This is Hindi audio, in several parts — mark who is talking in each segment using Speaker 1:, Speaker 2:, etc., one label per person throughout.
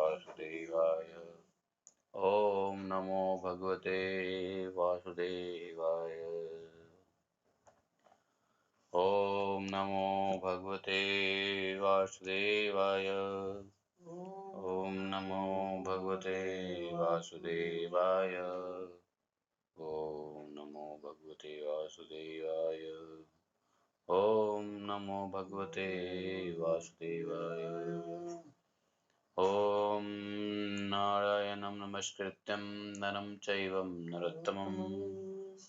Speaker 1: वासुदेवाय। ओम नमो भगवते वासुदेवाय। ओम नमो भगवते वासुदेवाय। ओम नमो भगवते वासुदेवाय। ओम नमो भगवते वासुदेवाय। ओम नमो भगवते वासुदेवाय। ओम नारायणं नमस्कृत्यं नरं चैव नरोत्तमं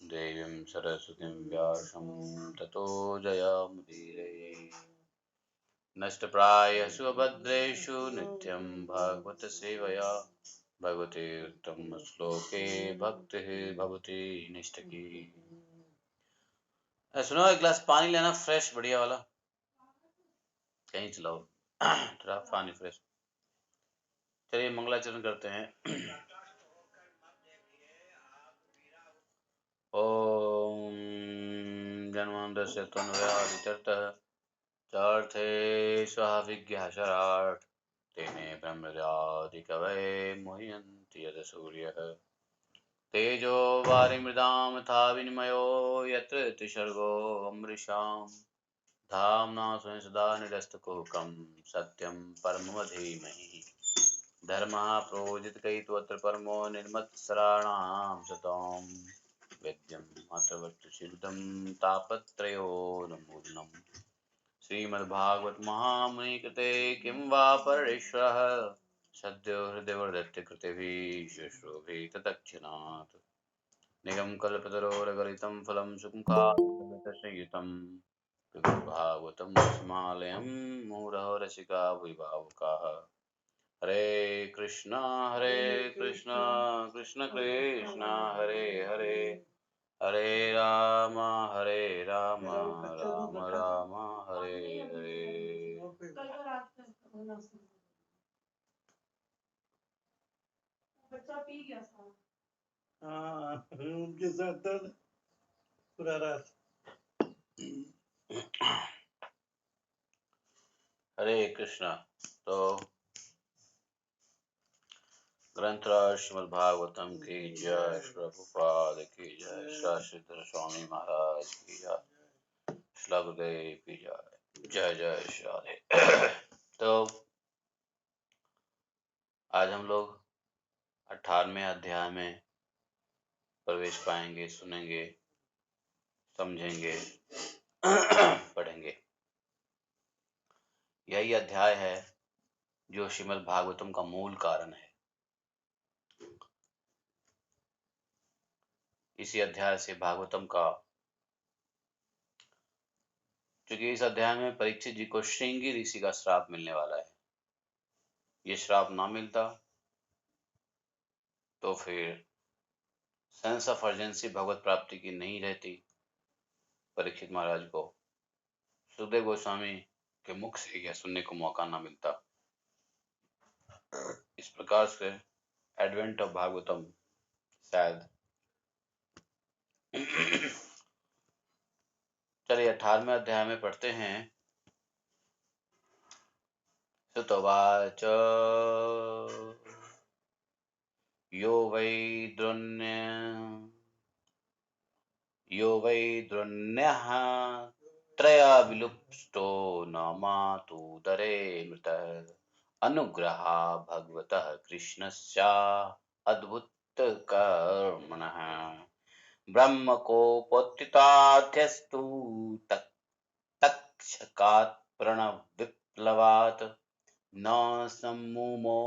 Speaker 1: देवीं सरस्वतीं व्यासं ततो जयामुदीरये। नष्टप्रायः सुभद्रेषु नित्यं भागवत सेवया भगवते उत्तमश्लोके भक्तिः भवति निष्ठकी। सुनो, एक गिलास पानी लेना, फ्रेश बढ़िया वाला, कहीं चलाओ थोड़ा पानी फ्रेश। चलिए मंगलाचरण करते हैं। ओम जन्मांतस्य तन्वयादितरतः चार्थे स्वाहाविज्ञाशराट् तेने ब्रह्मद्यादिकवये मुह्यन्ति यत् सूर्यः तेजो वारिमृदां यथा विनिमयो यत्र त्रिसर्गो अमृषाम् धाम्ना स्वेन सदा निरस्तकुहकं सत्यं परमं धीमहि धर्मः प्रोजितकैतवत्र परमो निर्मत्सराणां सतां वेद्यं मातृवत्तुशीलदं तापत्रयोन्मूलनम् श्रीमद्भागवत महामुनि कृते किं वा परमेश्वरः सद्यो हृदयवर्धत्य कृतिभिः शुश्रूषे तत्क्षणात् निगम कल्पतरोरगलितं फलं सुखं भागवतं स्मालयं मुहुरहो रसिका भुविभावुकाः। हरे कृष्णा कृष्ण कृष्ण हरे हरे, हरे राम राम राम हरे हरे। बच्चा पी गया था। हाँ, उनके साथ था ना पूरा रात। हरे कृष्णा। तो ग्रंथराज श्रीमद् भागवतम की जय, प्रभुपाद की जय, श्रीधर स्वामी महाराज की जय, श्री गुरुदेव की जय, जय जय श्री राधे। तो आज हम लोग 18वें अध्याय में प्रवेश पाएंगे, सुनेंगे, समझेंगे, पढ़ेंगे। यही अध्याय है जो श्रीमद् भागवतम का मूल कारण है। इसी अध्याय से भागवतम का, क्योंकि इस अध्याय में परीक्षित जी को श्रृंगी ऋषि का श्राप मिलने वाला है। ये श्राप ना मिलता तो फिर सेंस ऑफ अर्जेंसी भगवत प्राप्ति की नहीं रहती। परीक्षित महाराज को सुखदेव गोस्वामी के मुख से यह सुनने को मौका ना मिलता। इस प्रकार से एडवेंट ऑफ भागवतम शायद। चलिए 18वें अध्याय में पढ़ते हैं। सुतवाच यो वै द्रोण्यः त्रया विलुप्तो न मातुदरे मृतः अनुग्रहा भगवतः कृष्णस्य अद्भुतकर्मणः ब्रह्मकोपोत्थिताध्यस्तु तक्षकात् प्रणवविप्लवात् न सम्मुमो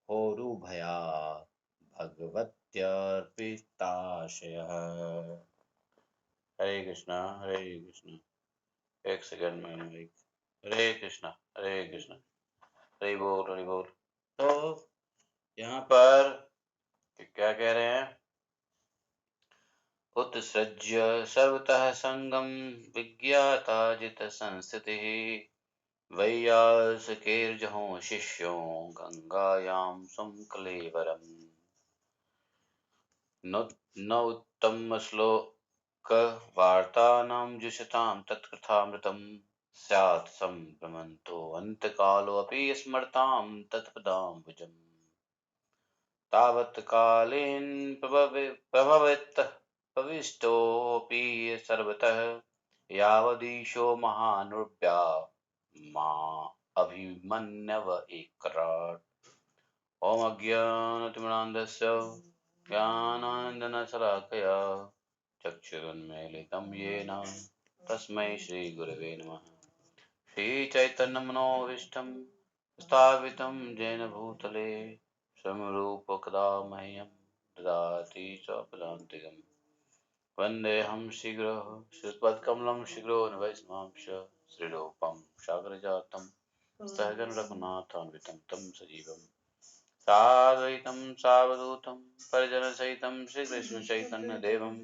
Speaker 1: होरुभयात् भगवत्यर्पिताशयः। हरे कृष्णा हरे कृष्णा। एक सेकंड में हरे कृष्णा हरे बोल। तो यहाँ पर क्या कह रहे हैं? उत्सृज्य सर्वतः संगम विज्ञाता जित संस्थितिः वैयासुकेर्जहो शिष्यो गंगायां स्वकलेवरम् न उत्तम श्लोक वार्तानां जुषतां तत्कथामृतम् स्यात् संभ्रमन्तो अन्तकालोऽपि स्मरतां तत्पदाम्बुजम् तावत् कालेन प्रभवेत् प्रविष्टोऽपि सर्वतः यावदीशो महानुर्व्या मा अभिमन्यव एकराट्। ॐ अज्ञानतिमिरान्धस्य ज्ञानाञ्जनशलाकया चक्षुरुन्मीलितं येन तस्मै श्रीगुरवे नमः। श्रीचैतन्यमनोभीष्टं स्थापितं येन भूतले स्वयंरूपकदा मह्यं ददाति स्वपदान्तिकम्। वन्देऽहं शीघ्रः श्रीपदकमलं शीघ्रो वैष्णवांश श्रीरूपं सागरजातं सहगण रघुनाथान्वितं तं सजीवं साद्वैतं सावधूतं परिजनसहितं श्रीकृष्णचैतन्यदेवं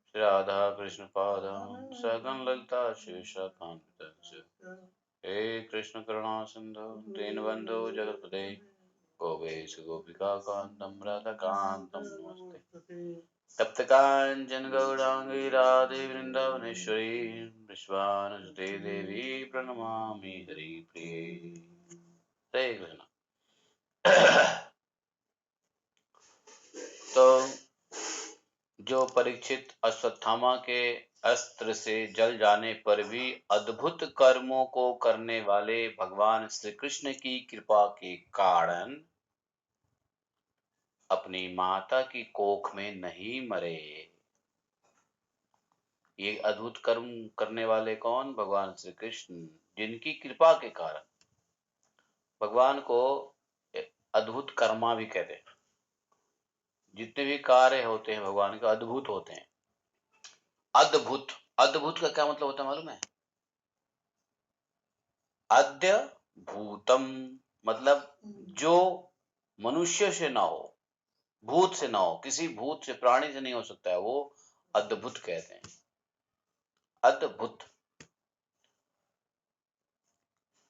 Speaker 1: श्रीराधाकृष्णपादान् सहगण ललिता श्रीविशाखान्वितंश्च हे कृष्ण करुणा सिंधु दीनबंधु जगतपते गोपेश गोपिका कांतम राधा कांतम नमस्ते तप्त कांचन गौरांगी राधे वृंदावनेश्वरी विश्वानुसुते देवी प्रणमामि हरिप्रिये। हरे कृष्ण। तो जो परीक्षित अश्वत्थामा के अस्त्र से जल जाने पर भी अद्भुत कर्मों को करने वाले भगवान श्री कृष्ण की कृपा के कारण अपनी माता की कोख में नहीं मरे। ये अद्भुत कर्म करने वाले कौन? भगवान श्री कृष्ण, जिनकी कृपा के कारण। भगवान को अद्भुत कर्मा भी कहते हैं। जितने भी कार्य होते हैं भगवान के अद्भुत होते हैं। अद्भुत, अद्भुत का क्या मतलब होता है मालूम है? अद्य भूतम मतलब जो मनुष्य से ना हो, भूत से ना हो, किसी भूत से, प्राणी से नहीं हो सकता है, वो अद्भुत कहते हैं। अद्भुत।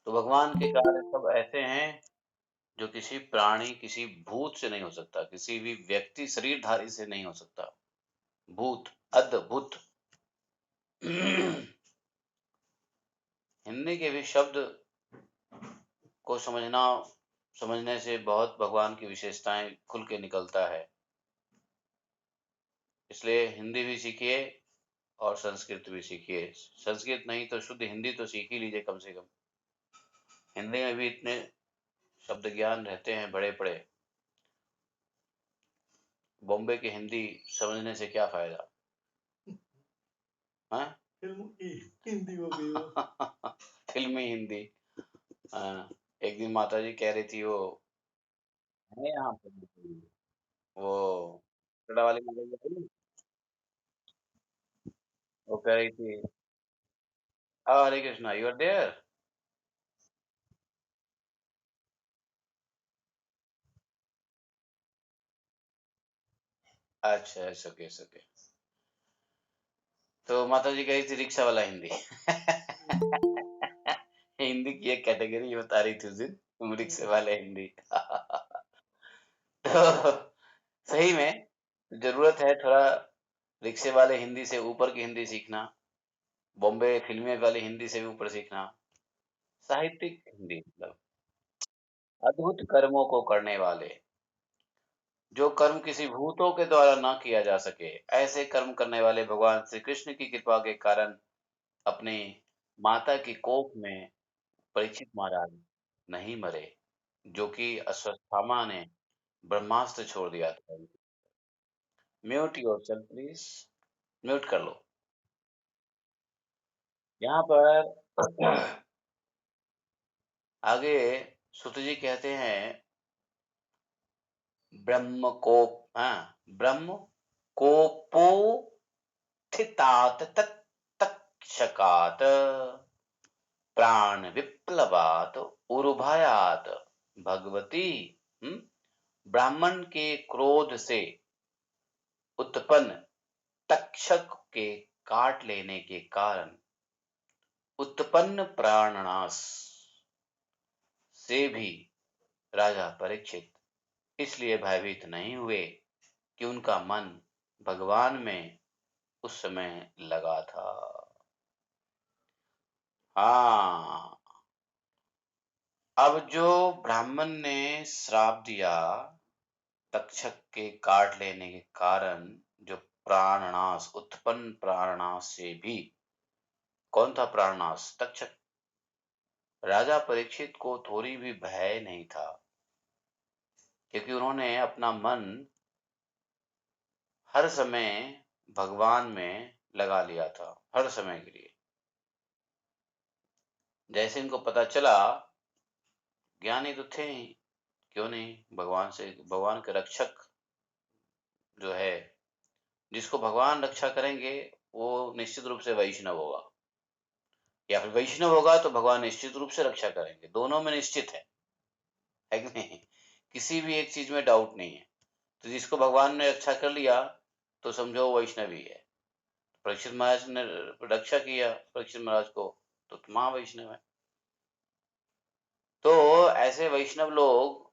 Speaker 1: तो भगवान के कार्य सब ऐसे हैं जो किसी प्राणी, किसी भूत से नहीं हो सकता, किसी भी व्यक्ति शरीरधारी से नहीं हो सकता। भूत, अद्भुत। हिंदी के भी शब्द को समझने से बहुत भगवान की विशेषताएं खुल के निकलता है। इसलिए हिंदी भी सीखिए और संस्कृत भी सीखिए। संस्कृत नहीं तो शुद्ध हिंदी तो सीख ही लीजिए कम से कम। हिंदी में भी इतने शब्द ज्ञान रहते हैं बड़े बड़े। बॉम्बे की हिंदी समझने से क्या फायदा? हाँ? हिंदी हो गई वो। फिल्मी हिंदी। एक दिन माता जी कह रही थी, वो है यहाँ पे, वो कड़ा वाली माता जी थी, वो कह रही थी, हरे कृष्णा, यू आर देयर। अच्छा, ओके ओके। तो माता जी कह रही थी रिक्शा वाला हिंदी। हिंदी की एक कैटेगरी बता रही थी उस दिन, रिक्शे वाले हिंदी। तो सही में जरूरत है थोड़ा रिक्शे वाले हिंदी से ऊपर की हिंदी सीखना, बॉम्बे फिल्मी वाली हिंदी से भी ऊपर सीखना, साहित्यिक हिंदी मतलब। अद्भुत कर्मों को करने वाले, जो कर्म किसी भूतों के द्वारा ना किया जा सके, ऐसे कर्म करने वाले भगवान श्री कृष्ण की कृपा के कारण अपनी माता की कोख में परीक्षित महाराज नहीं मरे, जो कि अश्वत्थामा ने ब्रह्मास्त्र छोड़ दिया था। म्यूट योरसेल्फ प्लीज, म्यूट कर लो। यहाँ पर आगे सुत जी कहते हैं, ब्रह्म कोप, हाँ, ब्रह्म कोपोत्थितात् तक्षकात् प्राण विप्लवात् उर्भयात् भगवती, ब्राह्मण के क्रोध से उत्पन्न तक्षक के काट लेने के कारण उत्पन्न प्राणनाश से भी राजा परीक्षित इसलिए भयभीत नहीं हुए कि उनका मन भगवान में उस समय लगा था। हाँ, अब जो ब्राह्मण ने श्राप दिया तक्षक के काट लेने के कारण, जो प्राणनाश, उत्पन्न प्राणनाश से भी, कौन था प्राणनाश? तक्षक। राजा परीक्षित को थोड़ी भी भय नहीं था, क्योंकि उन्होंने अपना मन हर समय भगवान में लगा लिया था, हर समय के लिए। जैसे इनको पता चला, ज्ञानी तो थे ही, क्यों नहीं, भगवान से, भगवान के रक्षक जो है, जिसको भगवान रक्षा करेंगे वो निश्चित रूप से वैष्णव होगा, या फिर वैष्णव होगा तो भगवान निश्चित रूप से रक्षा करेंगे। दोनों में निश्चित है कि नहीं? किसी भी एक चीज में डाउट नहीं है। तो जिसको भगवान ने रक्षा कर लिया तो समझो वैष्णवी है। परीक्षित महाराज ने रक्षा किया परीक्षित महाराज को, तो महावैष्णव है। तो ऐसे वैष्णव लोग,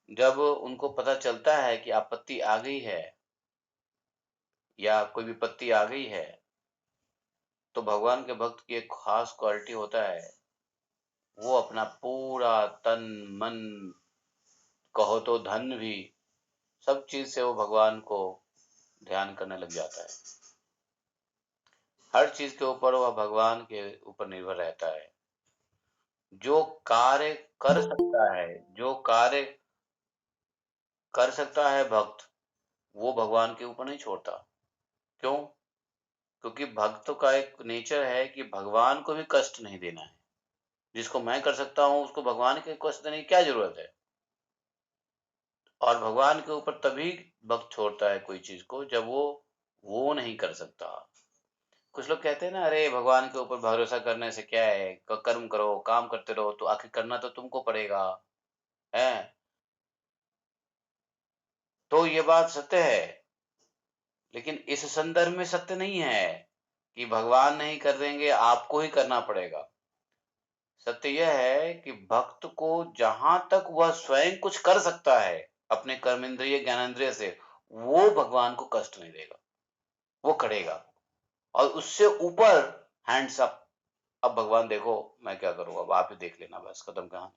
Speaker 1: जब उनको पता चलता है कि आपत्ति आ गई है या कोई विपत्ति आ गई है, तो भगवान के भक्त की एक खास क्वालिटी होता है, वो अपना पूरा तन मन, कहो तो धन भी, सब चीज से वो भगवान को ध्यान करने लग जाता है। हर चीज के ऊपर वह भगवान के ऊपर निर्भर रहता है। जो कार्य कर सकता है, जो कार्य कर सकता है भक्त, वो भगवान के ऊपर नहीं छोड़ता। क्यों? क्योंकि भक्त का एक नेचर है कि भगवान को भी कष्ट नहीं देना है। जिसको मैं कर सकता हूँ उसको भगवान के कष्ट देने की क्या जरूरत है? और भगवान के ऊपर तभी भक्त छोड़ता है कोई चीज को, जब वो नहीं कर सकता। कुछ लोग कहते हैं ना, अरे भगवान के ऊपर भरोसा करने से क्या है, कर्म करो, काम करते रहो, तो आखिर करना तो तुमको पड़ेगा, है। तो ये बात सत्य है, लेकिन इस संदर्भ में सत्य नहीं है कि भगवान नहीं कर देंगे, आपको ही करना पड़ेगा। सत्य यह है कि भक्त को जहां तक वह स्वयं कुछ कर सकता है अपने कर्मेंद्रिय ज्ञानेंद्रिय से, वो भगवान को कष्ट नहीं देगा, वो करेगा। और उससे ऊपर हैंड्स अप, अब भगवान देखो मैं क्या करूँ, अब आप ही देख लेना, बस खत्म कहानी।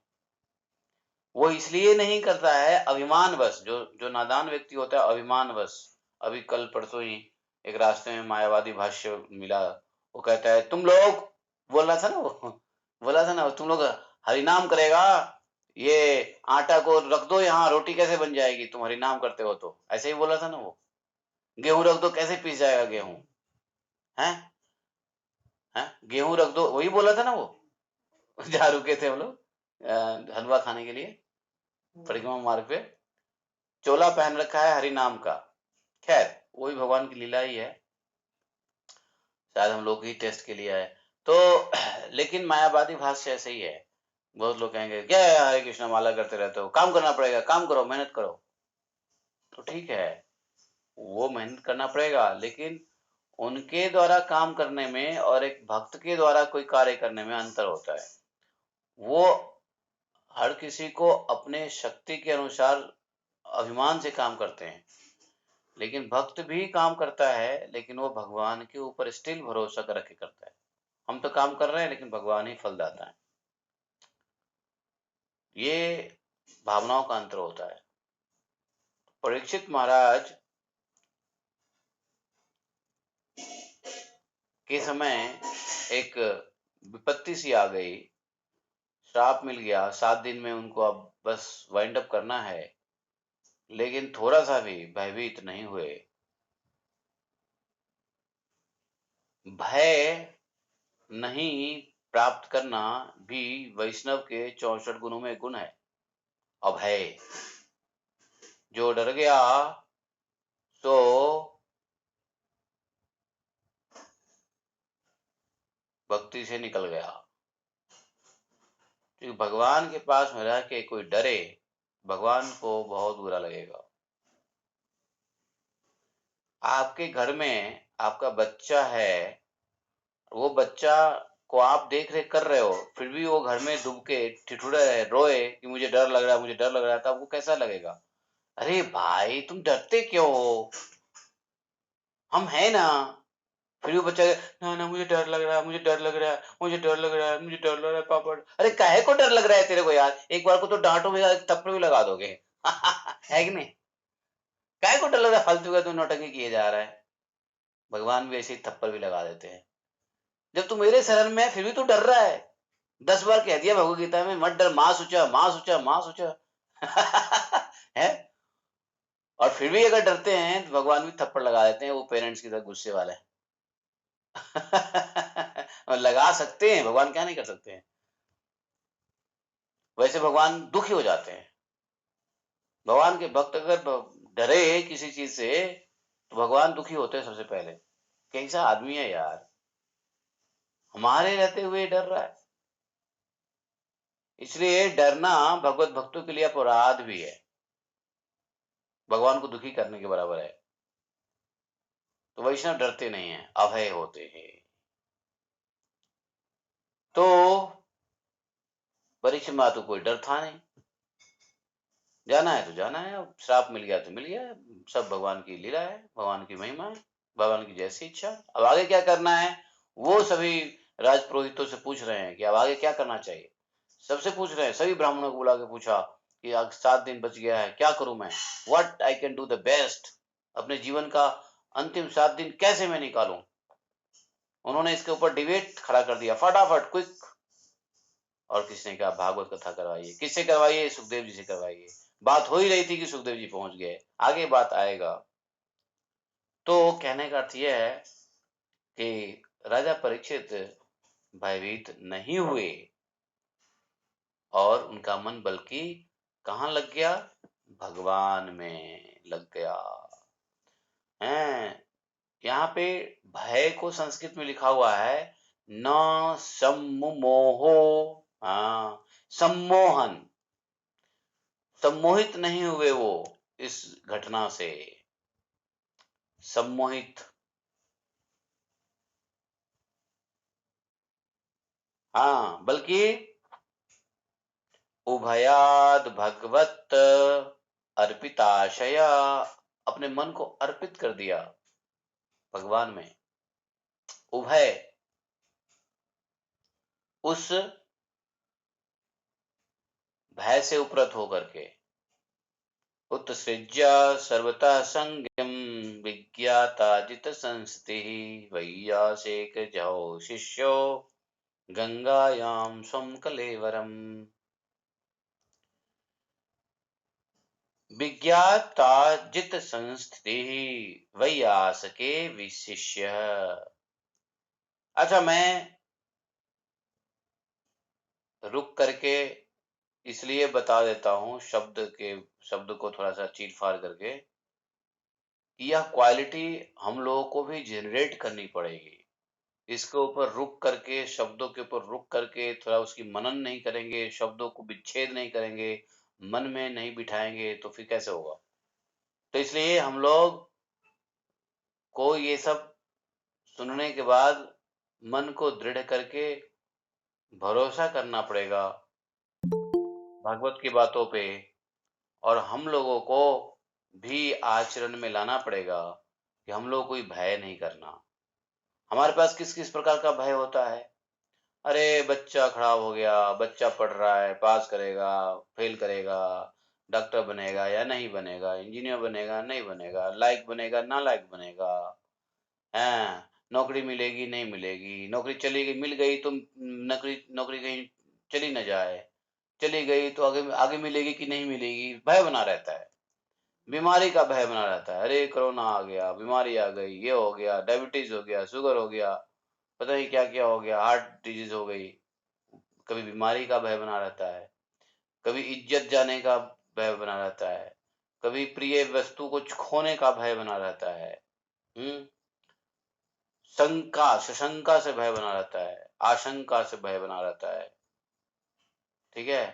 Speaker 1: वो इसलिए नहीं करता है, अभिमानवश। जो जो नादान व्यक्ति होता है अभिमानवश। अभी कल परसों ही एक रास्ते में मायावादी भाष्य मिला, वो कहता है तुम लोग, बोल रहा था ना वो, बोला था ना, तुम लोग हरिनाम करेगा, ये आटा को रख दो यहाँ, रोटी कैसे बन जाएगी, तुम हरिनाम करते हो, तो ऐसे ही बोला था ना वो। गेहूं रख दो, कैसे पीस जाएगा गेहूं, है? हैं? गेहूं रख दो, वही बोला था ना वो। जा रुके थे हम लोग हलवा खाने के लिए परिक्रमा मार्ग पे, चोला पहन रखा है हरि नाम का। खैर, वही भगवान की लीला ही है, शायद हम लोग ही टेस्ट के लिए आए। तो लेकिन मायावादी भाष्य ऐसे ही है। बहुत लोग कहेंगे क्या है, हरे कृष्ण माला करते रहते हो, काम करना पड़ेगा, काम करो, मेहनत करो। तो ठीक है, वो मेहनत करना पड़ेगा, लेकिन उनके द्वारा काम करने में और एक भक्त के द्वारा कोई कार्य करने में अंतर होता है। वो हर किसी को अपने शक्ति के अनुसार अभिमान से काम करते हैं, लेकिन भक्त भी काम करता है, लेकिन वो भगवान के ऊपर स्टिल भरोसा कर रखे करता है। हम तो काम कर रहे हैं, लेकिन भगवान ही फल दाता है। ये भावनाओं का अंतर होता है। परीक्षित महाराज के समय एक विपत्ति सी आ गई, श्राप मिल गया, 7 दिन में उनको अब बस वाइंड अप करना है, लेकिन थोड़ा सा भी भयभीत नहीं हुए। भय नहीं प्राप्त करना भी वैष्णव के 64 गुणों में गुण है। अभय, जो डर गया सो भक्ति से निकल गया। क्योंकि भगवान के पास में रह के कोई डरे, भगवान को बहुत बुरा लगेगा। आपके घर में आपका बच्चा है, वो बच्चा को आप देख रेख कर रहे हो, फिर भी वो घर में डूब के ठिठुरे रहे, रोए कि मुझे डर लग रहा है, मुझे डर लग रहा है, तो आपको कैसा लगेगा? अरे भाई तुम डरते क्यों हो, हम है ना, फिर भी बच्चा ना ना मुझे डर लग रहा है, मुझे डर लग रहा है, मुझे डर लग रहा है, मुझे डर लग रहा है पापा। अरे काहे को डर लग रहा है तेरे को यार? एक बार को तो डांटो में थप्पड़ भी लगा दोगे। है कि नहीं? काहे को डर लग रहा है? फालतू का तू नौटंकी किए जा रहा है। भगवान भी ऐसे ही थप्पड़ भी लगा देते हैं। जब तू मेरे शरण में है फिर भी तू डर रहा है। 10 बार कह दिया भगवत गीता में, मत डर, मां सोचा, मां सोचा, मां सोचा। है? और फिर भी अगर डरते हैं तो भगवान भी थप्पड़ लगा देते हैं, वो पेरेंट्स की तरह गुस्से वाले। और लगा सकते हैं, भगवान क्या नहीं कर सकते हैं। वैसे भगवान दुखी हो जाते हैं। भगवान के भक्त अगर डरे किसी चीज से तो भगवान दुखी होते हैं सबसे पहले। कैसा आदमी है यार, हमारे रहते हुए डर रहा है। इसलिए डरना भगवत भक्तों के लिए अपराध भी है, भगवान को दुखी करने के बराबर है। तो वैष्णव डरते नहीं है, अभय होते हैं। तो परीक्षा में तो कोई डर था नहीं, जाना है तो जाना है, अब श्राप मिल गया तो मिल गया। सब भगवान की लीला है, भगवान की महिमा है, भगवान की जैसी इच्छा। अब आगे क्या करना है वो सभी राजपुरोहितों से पूछ रहे हैं कि अब आगे क्या करना चाहिए। सबसे पूछ रहे हैं, सभी ब्राह्मणों को बुला के पूछा कि अब 7 दिन बच गया है, क्या करूं मैं, what I can do the best, अपने जीवन का अंतिम 7 दिन कैसे मैं निकालूं। उन्होंने इसके ऊपर डिबेट खड़ा कर दिया फटाफट, क्विक। और किसने कहा भागवत कथा करवाइए, किससे करवाइए, सुखदेव जी से करवाइए। बात हो ही रही थी कि सुखदेव जी पहुंच गए, आगे बात आएगा। तो कहने का अर्थ यह है कि राजा परीक्षित भयभीत नहीं हुए और उनका मन बल्कि कहाँ लग गया, भगवान में लग गया है। यहाँ पे भय को संस्कृत में लिखा हुआ है न सम्मोहो। हाँ, सम्मोहन, सम्मोहित नहीं हुए वो इस घटना से, सम्मोहित। हाँ, बल्कि उभयाद भगवत अर्पिताशया, अपने मन को अर्पित कर दिया भगवान में। उभय, उस भय से उपरत होकर के, उत्सृज्य सर्वतः संगम विज्ञाताजित संस्थिः वैयासेक जौ शिष्यो गंगायां स्वं कलेवरम। विज्ञाताजित संस्थितिः वैयासके विशिष्य। अच्छा, मैं रुक करके इसलिए बता देता हूँ शब्द को थोड़ा सा चीर फाड़ करके, कि यह क्वालिटी हम लोगों को भी जनरेट करनी पड़ेगी। इसके ऊपर रुक करके, शब्दों के ऊपर रुक करके थोड़ा उसकी मनन नहीं करेंगे, शब्दों को विच्छेद नहीं करेंगे, मन में नहीं बिठाएंगे तो फिर कैसे होगा। तो इसलिए हम लोग को ये सब सुनने के बाद मन को दृढ़ करके भरोसा करना पड़ेगा भागवत की बातों पे, और हम लोगों को भी आचरण में लाना पड़ेगा कि हम लोग कोई भय नहीं करना। हमारे पास किस किस प्रकार का भय होता है। अरे बच्चा खराब हो गया, बच्चा पढ़ रहा है, पास करेगा, फेल करेगा, डॉक्टर बनेगा या नहीं बनेगा, इंजीनियर बनेगा नहीं बनेगा, लायक बनेगा ना लायक बनेगा, हैं, नौकरी मिलेगी नहीं मिलेगी, नौकरी चली गई, मिल गई तो नौकरी नौकरी कहीं चली न जाए, चली गई तो आगे आगे मिलेगी कि नहीं मिलेगी, भय बना रहता है। बीमारी का भय बना रहता है, अरे कोरोना आ गया, बीमारी आ गई, ये हो गया, डायबिटीज हो गया, शुगर हो गया, पता नहीं क्या क्या हो गया, हार्ट डिजीज हो गई। कभी बीमारी का भय बना रहता है, कभी इज्जत जाने का भय बना रहता है, कभी प्रिय वस्तु को खोने का भय बना रहता है। हम्म, शंका, सशंका से भय बना रहता है, आशंका से भय बना रहता है। ठीक है।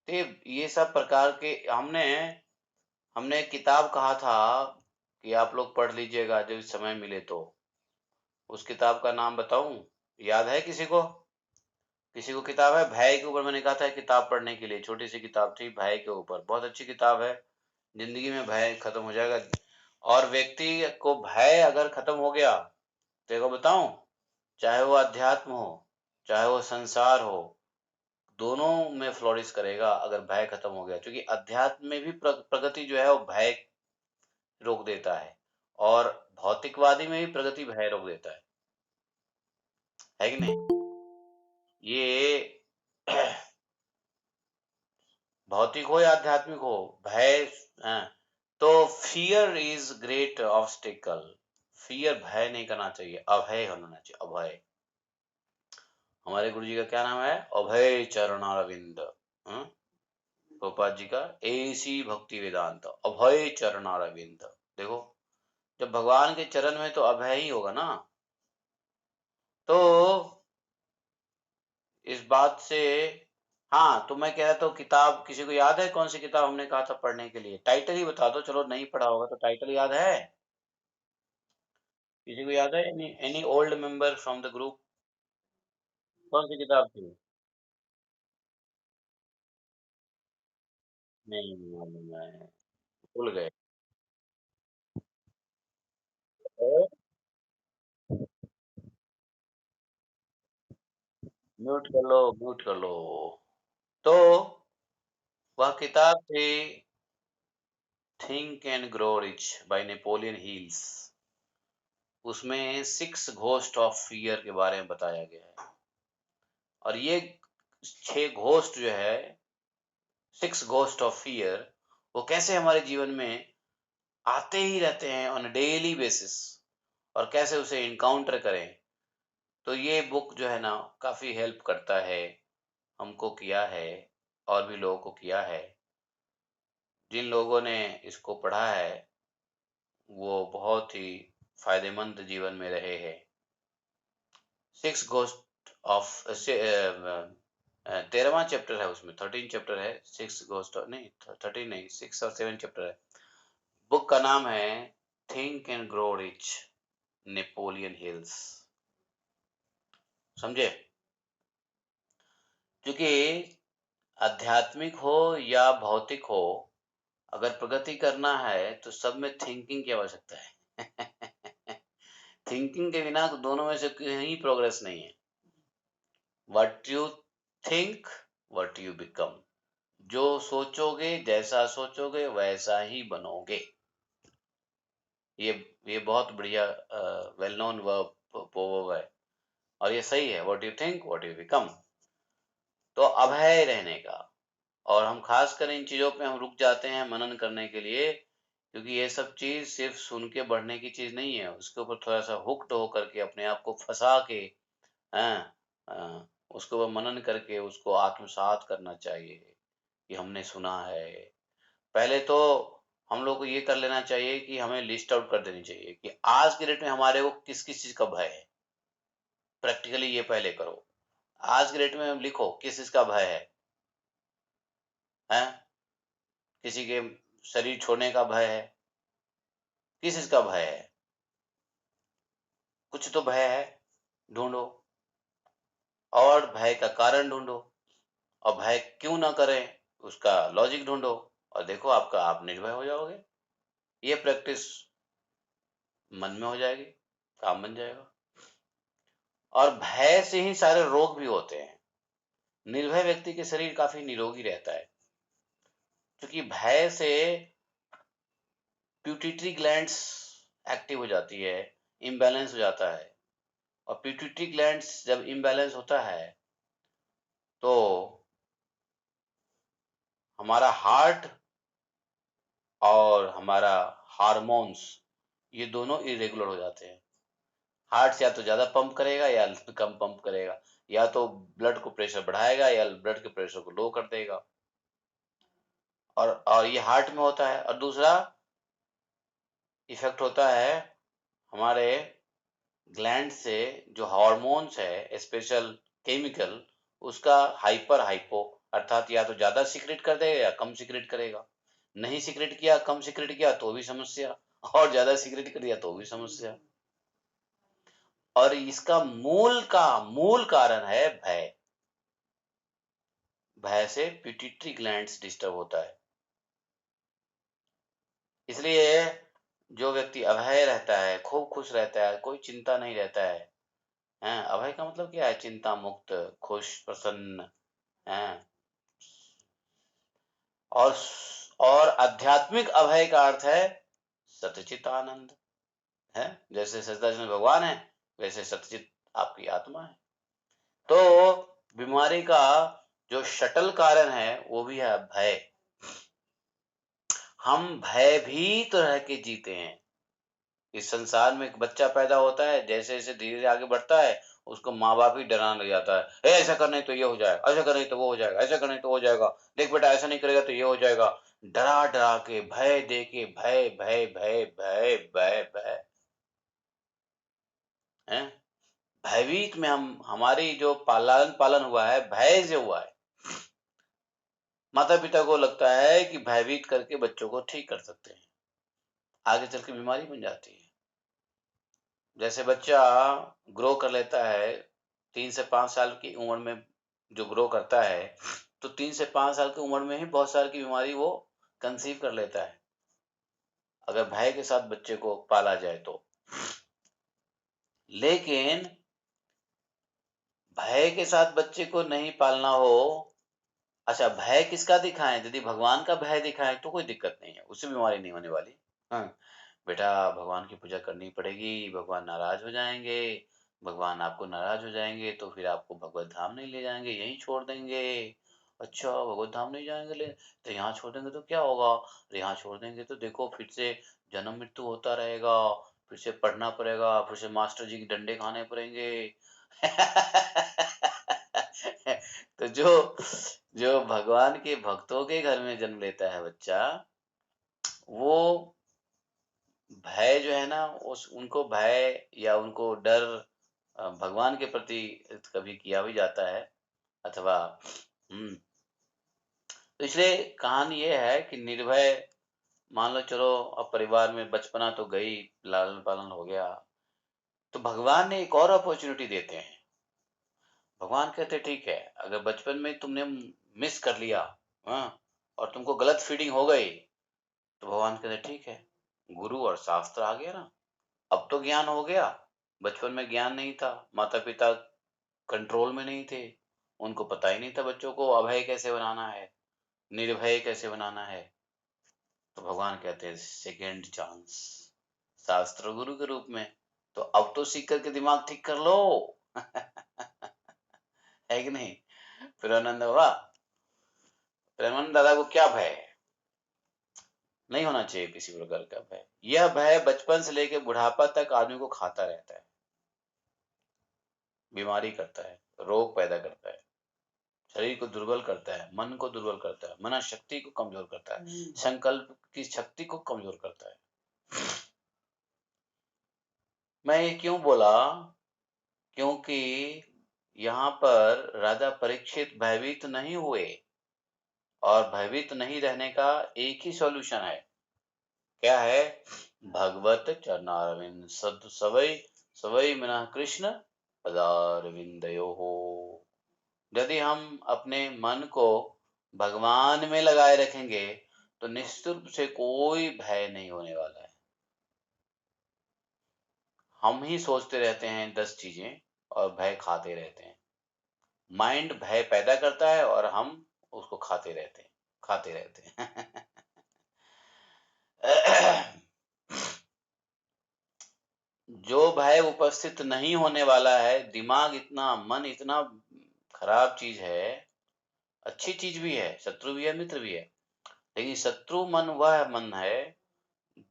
Speaker 1: तो ये सब प्रकार के हमने हमने एक किताब कहा था कि आप लोग पढ़ लीजिएगा जब समय मिले तो। उस किताब का नाम बताऊं, याद है किसी को? किसी को किताब है भय के ऊपर? मैंने कहा था किताब पढ़ने के लिए, छोटी सी किताब थी भय के ऊपर, बहुत अच्छी किताब है। जिंदगी में भय खत्म हो जाएगा, और व्यक्ति को भय अगर खत्म हो गया देखो बताऊं, चाहे वो अध्यात्म हो, चाहे वो संसार हो, दोनों में फ्लोरिश करेगा अगर भय खत्म हो गया। क्योंकि अध्यात्म में भी प्रगति जो है वो भय रोक देता है, और भौतिकवादी में भी प्रगति भय रोक देता है कि नहीं? ये भौतिक हो या आध्यात्मिक हो, भय, हाँ, तो fear is great obstacle. Fear, भय नहीं करना चाहिए, अभय होना चाहिए, अभय। हमारे गुरु जी का क्या नाम है? अभय चरणारविंद। गोपाल जी का ऐसी भक्ति वेदांत, अभय चरणारविंद। देखो, जब भगवान के चरण में तो अभय ही होगा ना। तो इस बात से, हाँ, तो मैं कह रहा था, किताब किसी को याद है कौन सी किताब हमने कहा था पढ़ने के लिए? टाइटल ही बता दो, चलो नहीं पढ़ा होगा तो टाइटल याद है? किसी को याद है? Any old member from the group? कौन सी किताब थी? नहीं, नहीं मालूम है, भूल गए। म्यूट कर लो, म्यूट कर लो। तो वह किताब थी think and grow rich by Napoleon hills. उसमें 6 घोस्ट ऑफ फियर के बारे में बताया गया है। और ये 6 घोस्ट जो है, 6 घोस्ट ऑफ फियर, वो कैसे हमारे जीवन में आते ही रहते हैं ऑन डेली बेसिस, और कैसे उसे इनकाउंटर करें। तो ये बुक जो है ना, काफ़ी हेल्प करता है, हमको किया है, और भी लोगों को किया है। जिन लोगों ने इसको पढ़ा है वो बहुत ही फायदेमंद जीवन में रहे हैं। 6 घोस्ट ऑफ 13वां चैप्टर है उसमें, 13 चैप्टर है। 6 घोस्ट नहीं, 13 नहीं, 6 और 7 चैप्टर है। बुक का नाम है think and grow rich, Napoleon hills. समझे? क्योंकि आध्यात्मिक हो या भौतिक हो, अगर प्रगति करना है तो सब में थिंकिंग की आवश्यकता है। थिंकिंग के बिना तो दोनों में से कहीं प्रोग्रेस नहीं है। What you think, what you become. जो सोचोगे, जैसा सोचोगे वैसा ही बनोगे। ये ये बहुत बढ़िया वेल नोन वर्ब है, और ये सही है। What you think, what you become. तो अभय रहने का। और हम खास कर इन चीज़ों पे हम रुक जाते हैं मनन करने के लिए, क्योंकि ये सब चीज़ सिर्फ सुन के बढ़ने की चीज़ नहीं है। उसके ऊपर थोड़ा सा हुक्ड होकर के अपने आप को फंसा के, हैं, उसके ऊपर मनन करके उसको आत्मसात करना चाहिए कि हमने सुना है। पहले तो हम लोग को ये कर लेना चाहिए कि हमें लिस्ट आउट कर देनी चाहिए कि आज के डेट में हमारे को किस किस चीज़ का भय है। प्रैक्टिकली ये पहले करो। आज के डेट में हम लिखो किस चीज़ का भय है? किसी के शरीर छोड़ने का भय है? किस चीज़ का भय है? कुछ तो भय है, ढूंढो। और भय का कारण ढूंढो, और भय क्यों ना करें उसका लॉजिक ढूंढो, और देखो आपका आप निर्भय हो जाओगे। ये प्रैक्टिस मन में हो जाएगी, काम बन जाएगा। और भय से ही सारे रोग भी होते हैं। निर्भय व्यक्ति के शरीर काफी निरोगी रहता है, क्योंकि भय से प्यूटिटरी ग्लैंड्स एक्टिव हो जाती है, इम्बैलेंस हो जाता है। और प्यूटिटरी ग्लैंड्स जब इम्बैलेंस होता है तो हमारा हार्ट और हमारा हार्मोन्स, ये दोनों इरेगुलर हो जाते हैं। हार्ट से या तो ज्यादा पंप करेगा या कम पंप करेगा, या तो ब्लड को प्रेशर बढ़ाएगा या ब्लड के प्रेशर को लो कर देगा। और ये हार्ट में होता है। और दूसरा इफेक्ट होता है हमारे ग्लैंड से, जो हार्मोन्स है, स्पेशल केमिकल, उसका हाइपर हाइपो, अर्थात या तो ज्यादा सिक्रेट कर देगा या कम सिक्रेट करेगा। नहीं सिक्रेट किया, कम सिक्रेट किया तो भी समस्या, और ज्यादा सिक्रेट कर दिया तो भी समस्या। और इसका मूल कारण है भय। भय से पिट्यूटरी ग्लैंड्स डिस्टर्ब होता है। इसलिए जो व्यक्ति अभय रहता है, खूब खुश रहता है, कोई चिंता नहीं रहता है, हैं? अभय का मतलब क्या है? चिंता मुक्त, खुश, प्रसन्न, हैं? और और आध्यात्मिक अभय का अर्थ है सतचित आनंद, है? जैसे सच्चिदानंद भगवान है, वैसे सतचित आपकी आत्मा है। तो बीमारी का जो शटल कारण है वो भी है भय। हम भयभीत रह के जीते हैं। इस संसार में एक बच्चा पैदा होता है, जैसे जैसे धीरे धीरे आगे बढ़ता है, उसको माँ बाप ही डराने लग जाता है, ऐसा करने तो ये हो जाएगा, ऐसा करने तो वो हो जाएगा, ऐसा करने तो हो जाएगा, देख बेटा ऐसा नहीं करेगा तो ये हो जाएगा। डरा डरा के, भय दे के, भय भय भय भय भय भय, है? भयभीत में हम, हमारी जो पालन पालन हुआ है भय से हुआ है। माता पिता को लगता है कि भयभीत करके बच्चों को ठीक कर सकते हैं, आगे चल के बीमारी बन जाती है। जैसे बच्चा ग्रो कर लेता है, 3 से 5 साल की उम्र में जो ग्रो करता है, तो 3 से 5 साल की उम्र में ही बहुत साल की बीमारी वो कंसीव कर लेता है, अगर भय के साथ बच्चे को पाला जाए तो। लेकिन भय के साथ बच्चे को नहीं पालना हो, अच्छा भय किसका दिखाएं? यदि भगवान का भय दिखाएं तो कोई दिक्कत नहीं है, उससे बीमारी नहीं होने वाली। हाँ, बेटा भगवान की पूजा करनी पड़ेगी, भगवान नाराज हो जाएंगे, भगवान आपको नाराज हो जाएंगे तो फिर आपको भगवत धाम नहीं ले जाएंगे, यहीं छोड़ देंगे। अच्छा भगवत धाम नहीं जाएंगे ले, तो यहाँ छोड़ देंगे तो क्या होगा? अरे यहाँ छोड़ देंगे तो देखो फिर से जन्म मृत्यु होता रहेगा, फिर से पढ़ना पड़ेगा, फिर से मास्टर जी के डंडे खाने पड़ेंगे। तो जो जो भगवान के भक्तों के घर में जन्म लेता है बच्चा, वो भय जो है ना, उस उनको भय या उनको डर भगवान के प्रति कभी किया भी जाता है, अथवा तो इसलिए कहानी ये है कि निर्भय, मान लो चलो अब परिवार में बचपना तो गई, लालन पालन हो गया, तो भगवान ने एक और अपॉर्चुनिटी देते हैं। भगवान कहते ठीक है, अगर बचपन में तुमने मिस कर लिया, हाँ, और तुमको गलत फीडिंग हो गई, तो भगवान कहते ठीक है, गुरु और शास्त्र आ गया ना, अब तो ज्ञान हो गया। बचपन में ज्ञान नहीं था, माता पिता कंट्रोल में नहीं थे, उनको पता ही नहीं था बच्चों को अभय कैसे बनाना है, निर्भय कैसे बनाना है। तो भगवान कहते हैं सेकेंड चांस, शास्त्र गुरु के रूप में, तो अब तो सीख करके दिमाग ठीक कर लो। है कि नहीं? प्रेमानंद बाबा, प्रेमानंद दादा को क्या भय है? नहीं होना चाहिए किसी प्रकार का भय। यह भय बचपन से लेकर बुढ़ापा तक आदमी को खाता रहता है, बीमारी करता है, रोग पैदा करता है, शरीर को दुर्बल करता है, मन को दुर्बल करता है, मन शक्ति को कमजोर करता है, संकल्प की शक्ति को कमजोर करता है। मैं ये क्यों बोला? क्योंकि यहाँ पर राजा परीक्षित भयभीत नहीं हुए, और भयभीत नहीं रहने का एक ही सॉल्यूशन है। क्या है? भगवत चरणारविंद सद सवै सवै मिनः कृष्ण पदारविंदयोः। यदि हम अपने मन को भगवान में लगाए रखेंगे तो निश्चित रूप से कोई भय नहीं होने वाला है। हम ही सोचते रहते हैं 10 चीजें और भय खाते रहते हैं। माइंड भय पैदा करता है और हम उसको खाते रहते हैं। जो भय उपस्थित नहीं होने वाला है, दिमाग इतना, मन इतना खराब चीज है, अच्छी चीज भी है, शत्रु भी है, मित्र भी है, लेकिन शत्रु मन वह मन है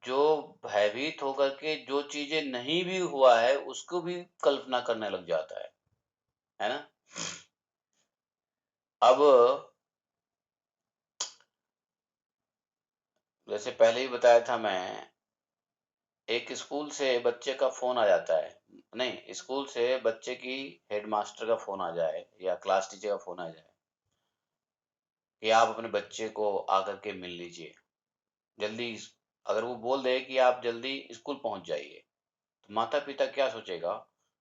Speaker 1: जो भयभीत होकर के जो चीजें नहीं भी हुआ है उसको भी कल्पना करने लग जाता है ना? अब जैसे पहले ही बताया था मैं, एक स्कूल से बच्चे का फोन आ जाता है, नहीं, स्कूल से बच्चे की हेडमास्टर का फोन आ जाए या क्लास टीचर का फोन आ जाए कि आप अपने बच्चे को आकर के मिल लीजिए जल्दी। अगर वो बोल दे कि आप जल्दी स्कूल पहुंच जाइए, तो माता पिता क्या सोचेगा?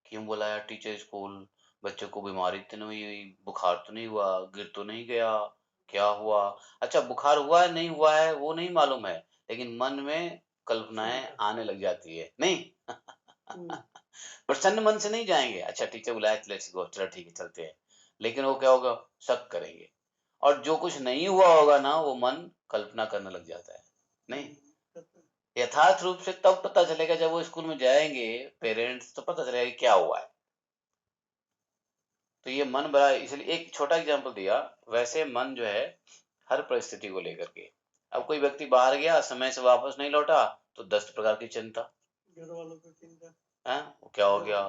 Speaker 1: क्यों बुलाया टीचर स्कूल, बच्चे को बीमारी तो नहीं हुई, बुखार तो नहीं हुआ, गिर तो नहीं गया, क्या हुआ? अच्छा बुखार हुआ है नहीं हुआ है वो नहीं मालूम है, लेकिन मन में कल्पनाएं आने लग जाती है, नहीं? प्रसन्न मन से नहीं जाएंगे, अच्छा टीचर बुलाया लेट्स गो, चलो ठीक है चलते हैं, लेकिन वो क्या होगा, शक करेंगे, और जो कुछ नहीं हुआ होगा ना वो मन कल्पना करने लग जाता है, नहीं? यथार्थ रूप से तब पता चलेगा जब वो स्कूल में जाएंगे पेरेंट्स, तो पता चलेगा कि क्या हुआ है। तो ये मन बड़ा, इसलिए एक छोटा एग्जांपल दिया, वैसे मन जो है हर परिस्थिति को लेकर के, अब कोई व्यक्ति बाहर गया समय से वापस नहीं लौटा तो 10 प्रकार की चिंता, घर वालों की चिंता है, वो क्या हो गया,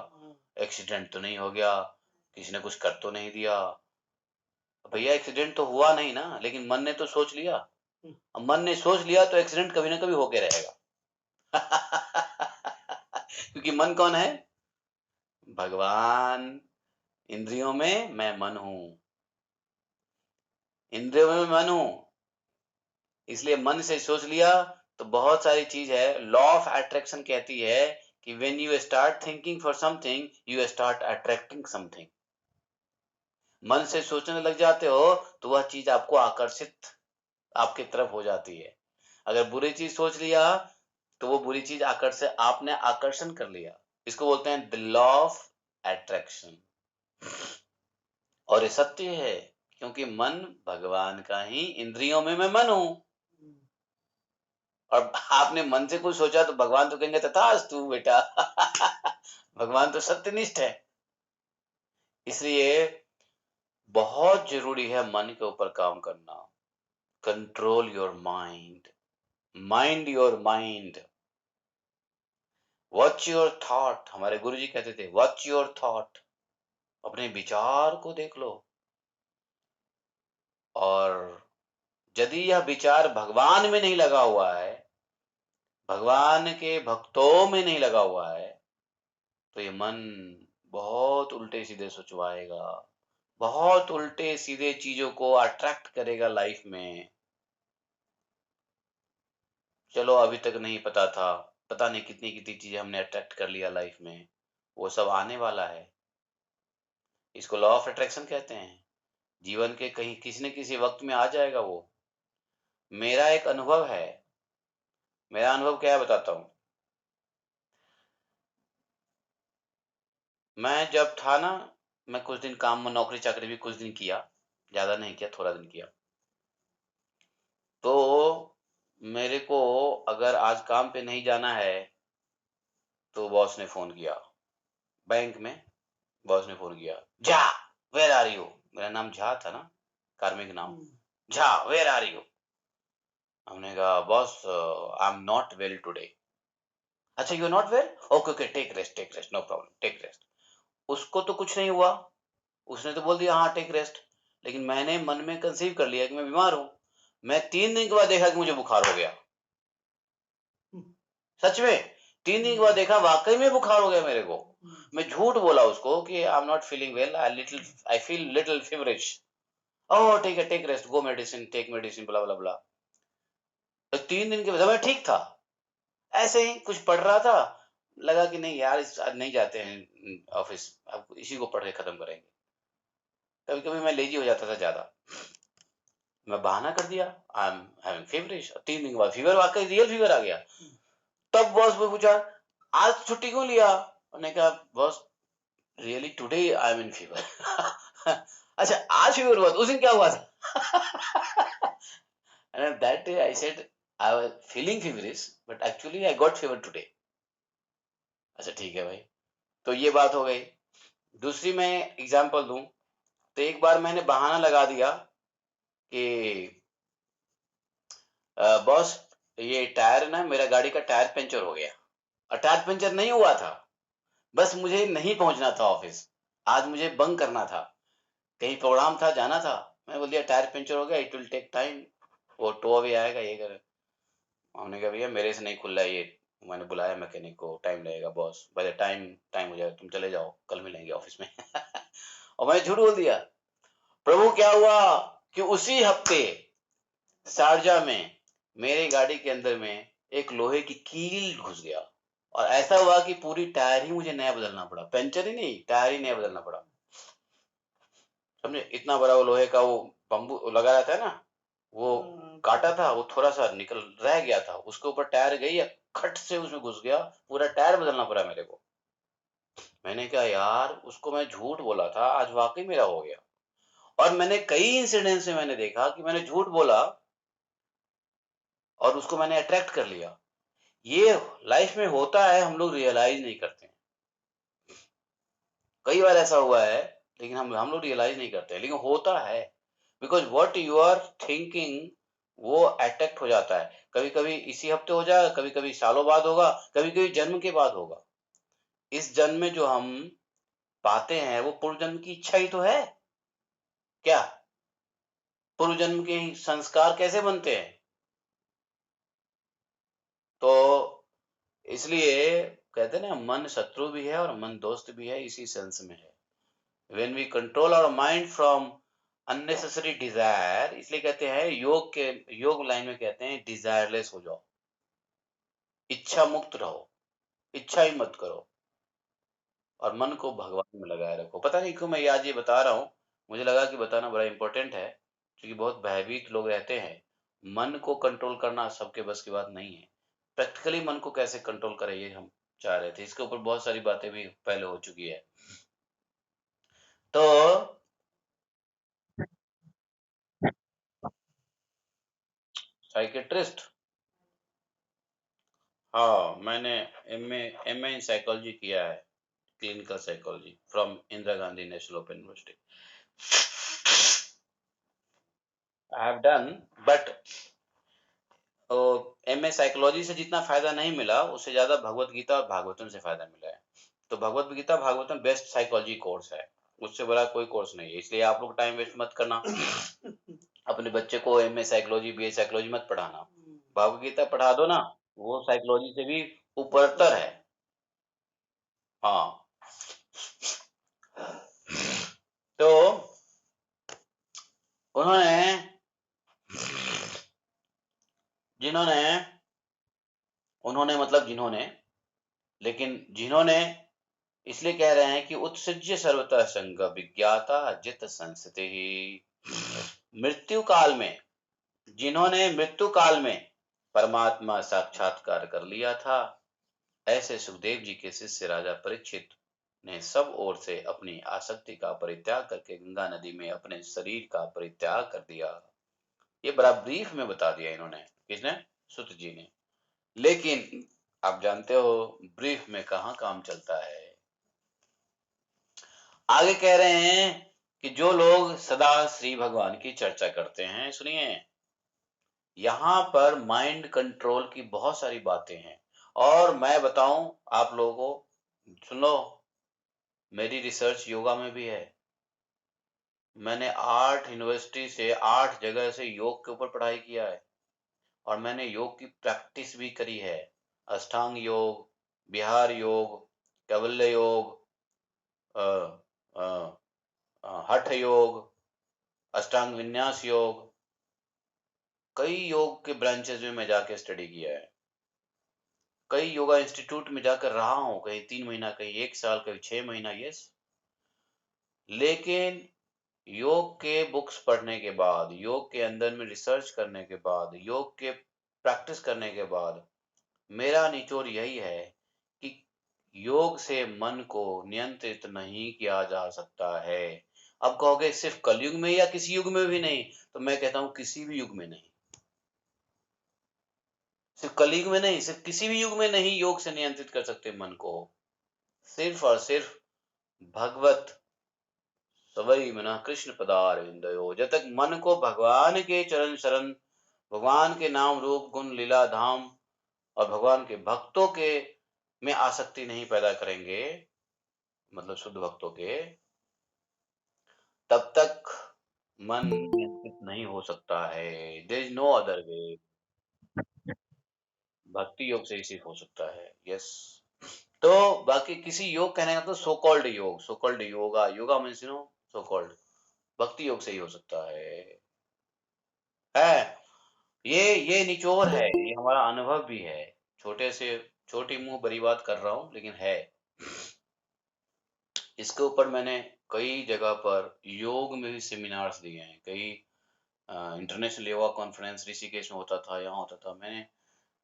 Speaker 1: एक्सीडेंट तो नहीं हो गया, किसी ने कुछ कर तो नहीं दिया। भैया एक्सीडेंट तो हुआ नहीं ना, लेकिन मन ने तो सोच लिया, अब मन ने सोच लिया तो एक्सीडेंट कभी ना कभी होके रहेगा। क्योंकि मन कौन है, भगवान। इंद्रियों में मैं मन हूं, इंद्रियों में मैं मन हूं, इसलिए मन से सोच लिया तो बहुत सारी चीज है। लॉ ऑफ अट्रैक्शन कहती है कि when you start thinking for something you start attracting something. मन से सोचने लग जाते हो तो वह चीज आपको आकर्षित आपकी तरफ हो जाती है। अगर बुरी चीज सोच लिया तो वो बुरी चीज आकर्षण, आपने आकर्षण कर लिया, इसको बोलते हैं द लॉ ऑफ अट्रैक्शन। और ये सत्य है, क्योंकि मन भगवान का ही, इंद्रियों में मैं मन हूं, और आपने मन से कुछ सोचा तो भगवान तो कहेंगे तथास्तु बेटा। भगवान तो सत्यनिष्ठ है। इसलिए बहुत जरूरी है मन के ऊपर काम करना। Control your mind, mind your mind, watch your thought. हमारे गुरुजी कहते थे वॉच योर थॉट, अपने विचार को देख लो, और यदि यह विचार भगवान में नहीं लगा हुआ है, भगवान के भक्तों में नहीं लगा हुआ है, तो ये मन बहुत उल्टे सीधे सोचवाएगा, बहुत उल्टे सीधे चीजों को अट्रैक्ट करेगा लाइफ में। चलो अभी तक नहीं पता था, पता नहीं कितनी कितनी चीजें हमने अट्रैक्ट कर लिया लाइफ में, वो सब आने वाला है। इसको लॉ ऑफ अट्रैक्शन कहते हैं। जीवन के कहीं किसी न किसी वक्त में आ जाएगा वो। मेरा एक अनुभव है, मेरा अनुभव क्या है बताता हूँ। मैं जब था ना, मैं कुछ दिन काम में, नौकरी चाकरी भी कुछ दिन किया, ज्यादा नहीं किया, थोड़ा दिन किया। तो मेरे को अगर आज काम पे नहीं जाना है तो बॉस ने फोन किया, बैंक में बॉस ने फोन किया, झा वेयर आर यू। मेरा नाम झा था ना, कार्मिक नाम, झा वेयर आर यू। हमने कहा boss I am not well today. अच्छा you are not well, okay okay take rest no problem take rest. उसको तो कुछ नहीं हुआ, उसने तो बोल दिया हाँ टेक रेस्ट, लेकिन मैंने मन में कंसीव कर लिया कि मैं बीमार हूं। मैं 3 दिन के बाद देखा कि मुझे बुखार हो गया, सच में 3 दिन के बाद देखा वाकई में बुखार हो गया मेरे को। मैं झूठ बोला उसको कि I am not feeling well, I feel little feverish. Oh ठीक है take rest, go medicine, take medicine, blah blah blah. तो 3 दिन के बाद मैं ठीक था, ऐसे ही कुछ पढ़ रहा था, लगा कि नहीं यार आज नहीं जाते हैं ऑफिस, अब इसी को पढ़ के खत्म करेंगे। कभी कभी मैं लेजी हो जाता था ज्यादा, मैं बहाना कर दिया आई एम हैविंग फीवरिश। 3 दिन के बाद फीवर, वाकई रियल फीवर आ गया। तब बॉस ने पूछा आज छुट्टी क्यों लिया, मैंने कहा boss really today I am in fever. अच्छा आज फीवर हुआ, उस दिन क्या हुआ था? And that day I said I was feeling feverish, but actually I got fever today. अच्छा ठीक है भाई, तो ये बात हो गई। दूसरी मैं एग्जांपल दूं, तो एक बार मैंने बहाना लगा दिया कि बॉस ये टायर ना, मेरा गाड़ी का टायर पंचर हो गया। और टायर पंचर नहीं हुआ था, बस मुझे नहीं पहुंचना था ऑफिस, आज मुझे बंक करना था, कहीं प्रोग्राम था, जाना था। मैं बोल दिया टायर पंचर हो गया, इट विल टेक टाइम, वो टो अवे आएगा ये करे। हमने कहा भैया मेरे से नहीं खुल रहा है ये, मैंने बुलाया मैकेनिक को, टाइम लगेगा boss, by the time time हो जाएगा, तुम चले जाओ, कल मिलेंगे ऑफिस में। और मैंने झूठ बोल दिया। प्रभु क्या हुआ कि उसी हफ्ते शारजा में मेरे गाड़ी के अंदर में एक लोहे की कील घुस गया, और ऐसा हुआ कि पूरी टायर ही मुझे नया बदलना पड़ा, पंचर ही नहीं टायर ही नया बदलना पड़ा। समझे, इतना बड़ा वो लोहे का वो बम्बू लगा रहता है ना, वो काटा था, वो थोड़ा सा निकल रह गया था, उसके ऊपर टायर गई, खट से उसमें घुस गया, पूरा टायर बदलना पड़ा मेरे को। मैंने कहा यार, उसको मैं झूठ बोला था, आज वाकई मेरा हो गया। और मैंने कई इंसिडेंट्स में मैंने देखा कि मैंने झूठ बोला और उसको मैंने अट्रैक्ट कर लिया। ये लाइफ में होता है, हम लोग रियलाइज नहीं करते हैं। कई बार ऐसा हुआ है, लेकिन हम लोग रियलाइज नहीं करते, लेकिन होता है। Because what you are thinking वो अट्रैक्ट हो जाता है। कभी कभी इसी हफ्ते हो जाएगा, कभी कभी सालों बाद होगा, कभी कभी जन्म के बाद होगा। इस जन्म में जो हम पाते हैं वो पूर्व जन्म की इच्छा ही तो है। क्या पूर्व जन्म के संस्कार कैसे बनते हैं? तो इसलिए कहते हैं ना, मन शत्रु भी है और मन दोस्त भी है, इसी सेंस में है। when we control our mind from unnecessary desire, इसलिए कहते हैं योग लाइन में कहते हैं डिजायरलेस हो जाओ, इच्छा मुक्त रहो, इच्छा ही मत करो, और मन को भगवान में लगाए रखो। पता नहीं क्यों मैं आज ये बता रहा हूँ, मुझे लगा कि बताना बड़ा इंपॉर्टेंट है, क्योंकि बहुत भयभीत लोग रहते हैं। मन को कंट्रोल करना सबके बस की बात नहीं है। प्रैक्टिकली मन को कैसे कंट्रोल करें, ये हम चाह रहे थे। इसके ऊपर बहुत सारी बातें भी पहले हो चुकी है। तो साइकेट्रिस्ट, हाँ, मैंने एमए इन साइकोलॉजी किया है, clinical psychology from Indira Gandhi national open university. I have done, but MA psychology से जितना फायदा नहीं मिला, उससे ज्यादा भगवत गीता और भागवतम से फायदा मिला है। तो Bhagavad Gita Bhagavatam best psychology course है, उससे बड़ा कोई कोर्स नहीं है। इसलिए आप लोग टाइम वेस्ट मत करना, अपने बच्चे को एमए साइकोलॉजी बीए साइकोलॉजी मत पढ़ाना, भगवत गीता पढ़ा दो ना, वो साइकोलॉजी से भी ऊपरतर है। हाँ। तो उन्होंने जिन्होंने उन्होंने मतलब जिन्होंने, लेकिन जिन्होंने इसलिए कह रहे हैं कि उत्सृज्य सर्वतः संग विज्ञाता जित संस्ते ही, मृत्यु काल में, जिन्होंने मृत्यु काल में परमात्मा साक्षात्कार कर लिया था, ऐसे सुखदेव जी के शिष्य राजा परीक्षित ने सब ओर से अपनी आसक्ति का परित्याग करके गंगा नदी में अपने शरीर का परित्याग कर दिया। ये बड़ा ब्रीफ में बता दिया इन्होंने, किसने? सुत जी ने। लेकिन आप जानते हो ब्रीफ में कहाँ काम चलता है। आगे कह रहे हैं कि जो लोग सदा श्री भगवान की चर्चा करते हैं, सुनिए, यहाँ पर माइंड कंट्रोल की बहुत सारी बातें हैं। और मैं बताऊं आप लोगों को, सुन लो, मेरी रिसर्च योगा में भी है। मैंने 8 यूनिवर्सिटी से 8 जगह से योग के ऊपर पढ़ाई किया है, और मैंने योग की प्रैक्टिस भी करी है। अष्टांग योग, बिहार योग, कैवल्य योग, अ, अ, हठ योग, अष्टांग विन्यास योग, कई योग के ब्रांचेस में मैं जाके स्टडी किया है। कई योगा इंस्टीट्यूट में जाकर रहा हूँ, कहीं 3 महीना, कहीं 1 साल, कहीं 6 महीना, यस। लेकिन योग के बुक्स पढ़ने के बाद, योग के अंदर में रिसर्च करने के बाद, योग के प्रैक्टिस करने के बाद, मेरा निचोड़ यही है कि योग से मन को नियंत्रित नहीं किया जा सकता है। अब कहोगे सिर्फ कलयुग में या किसी युग में भी नहीं, तो मैं कहता हूं किसी भी युग में नहीं। सिर्फ कलयुग में नहीं, सिर्फ किसी भी युग में नहीं योग से नियंत्रित कर सकते मन को। सिर्फ और सिर्फ भगवत सवई मना कृष्ण पदारविंदयो, जब तक मन को भगवान के चरण शरण, भगवान के नाम रूप गुण लीला धाम और भगवान के भक्तों के में आसक्ति नहीं पैदा करेंगे, मतलब शुद्ध भक्तों के, तब तक मन नियंत्रित नहीं हो सकता है। There is no other way. Bhakti Yoga से ही सिर्फ हो सकता है, यस। तो बाकी किसी योग कहने का तो सो कॉल्ड योग, so called yoga, yoga means you know so called, भक्ति योग से ही हो सकता है। ये निचोड़ है, ये हमारा अनुभव भी है। छोटे से छोटी मुंह बड़ी बात कर रहा हूँ, लेकिन है। इसके ऊपर मैंने कई जगह पर योग में भी सेमिनार्स दिए हैं, कई इंटरनेशनल योगा कॉन्फ्रेंस ऋषिकेश में होता था, यहाँ होता था, मैंने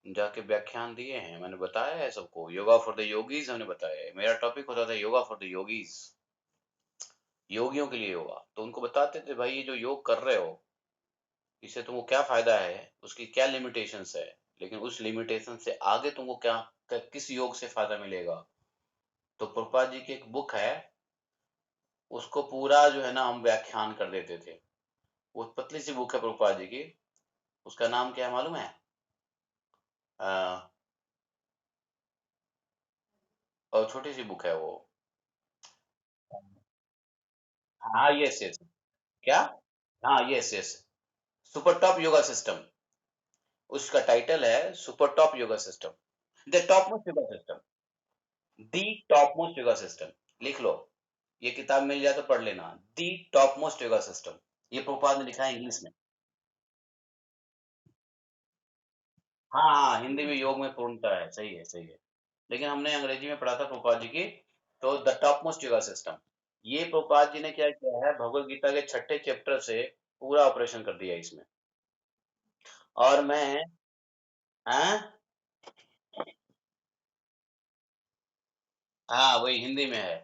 Speaker 1: जाके व्याख्यान दिए हैं, मैंने बताया है सबको, योगा फॉर द योगीज हमने बताया है। मेरा टॉपिक होता था योगा फॉर द योगीज, योगियों के लिए योगा। तो उनको बताते थे भाई ये जो योग कर रहे हो इससे तुमको क्या फायदा है, उसकी क्या लिमिटेशंस है, लेकिन उस लिमिटेशन से आगे तुमको किस योग से फायदा मिलेगा। तो प्रभुपाद जी की एक बुक है, उसको पूरा जो है ना हम व्याख्यान कर देते थे। वो पतली सी बुक है प्रभुपाद जी की, उसका नाम क्या है मालूम है? और छोटी सी बुक है वो। हाँ, यस यस। क्या? हाँ, yes yes. Super top yoga system, उसका टाइटल है super top yoga system, the top most yoga system, the top most yoga system. लिख लो, ये किताब मिल जाए तो पढ़ लेना, दी टॉप मोस्ट योगा सिस्टम। ये प्रभुपाद ने लिखा है इंग्लिश में। हाँ हाँ, हिंदी में योग में पूर्णता है, सही है सही है। लेकिन हमने अंग्रेजी में पढ़ा था प्रभुपाद जी की, तो the top most yoga system. ये प्रभुपाद जी ने क्या किया है, भगवत गीता के छठे चैप्टर से पूरा ऑपरेशन कर दिया इसमें। और मैं, हाँ हाँ, वही हिंदी में है।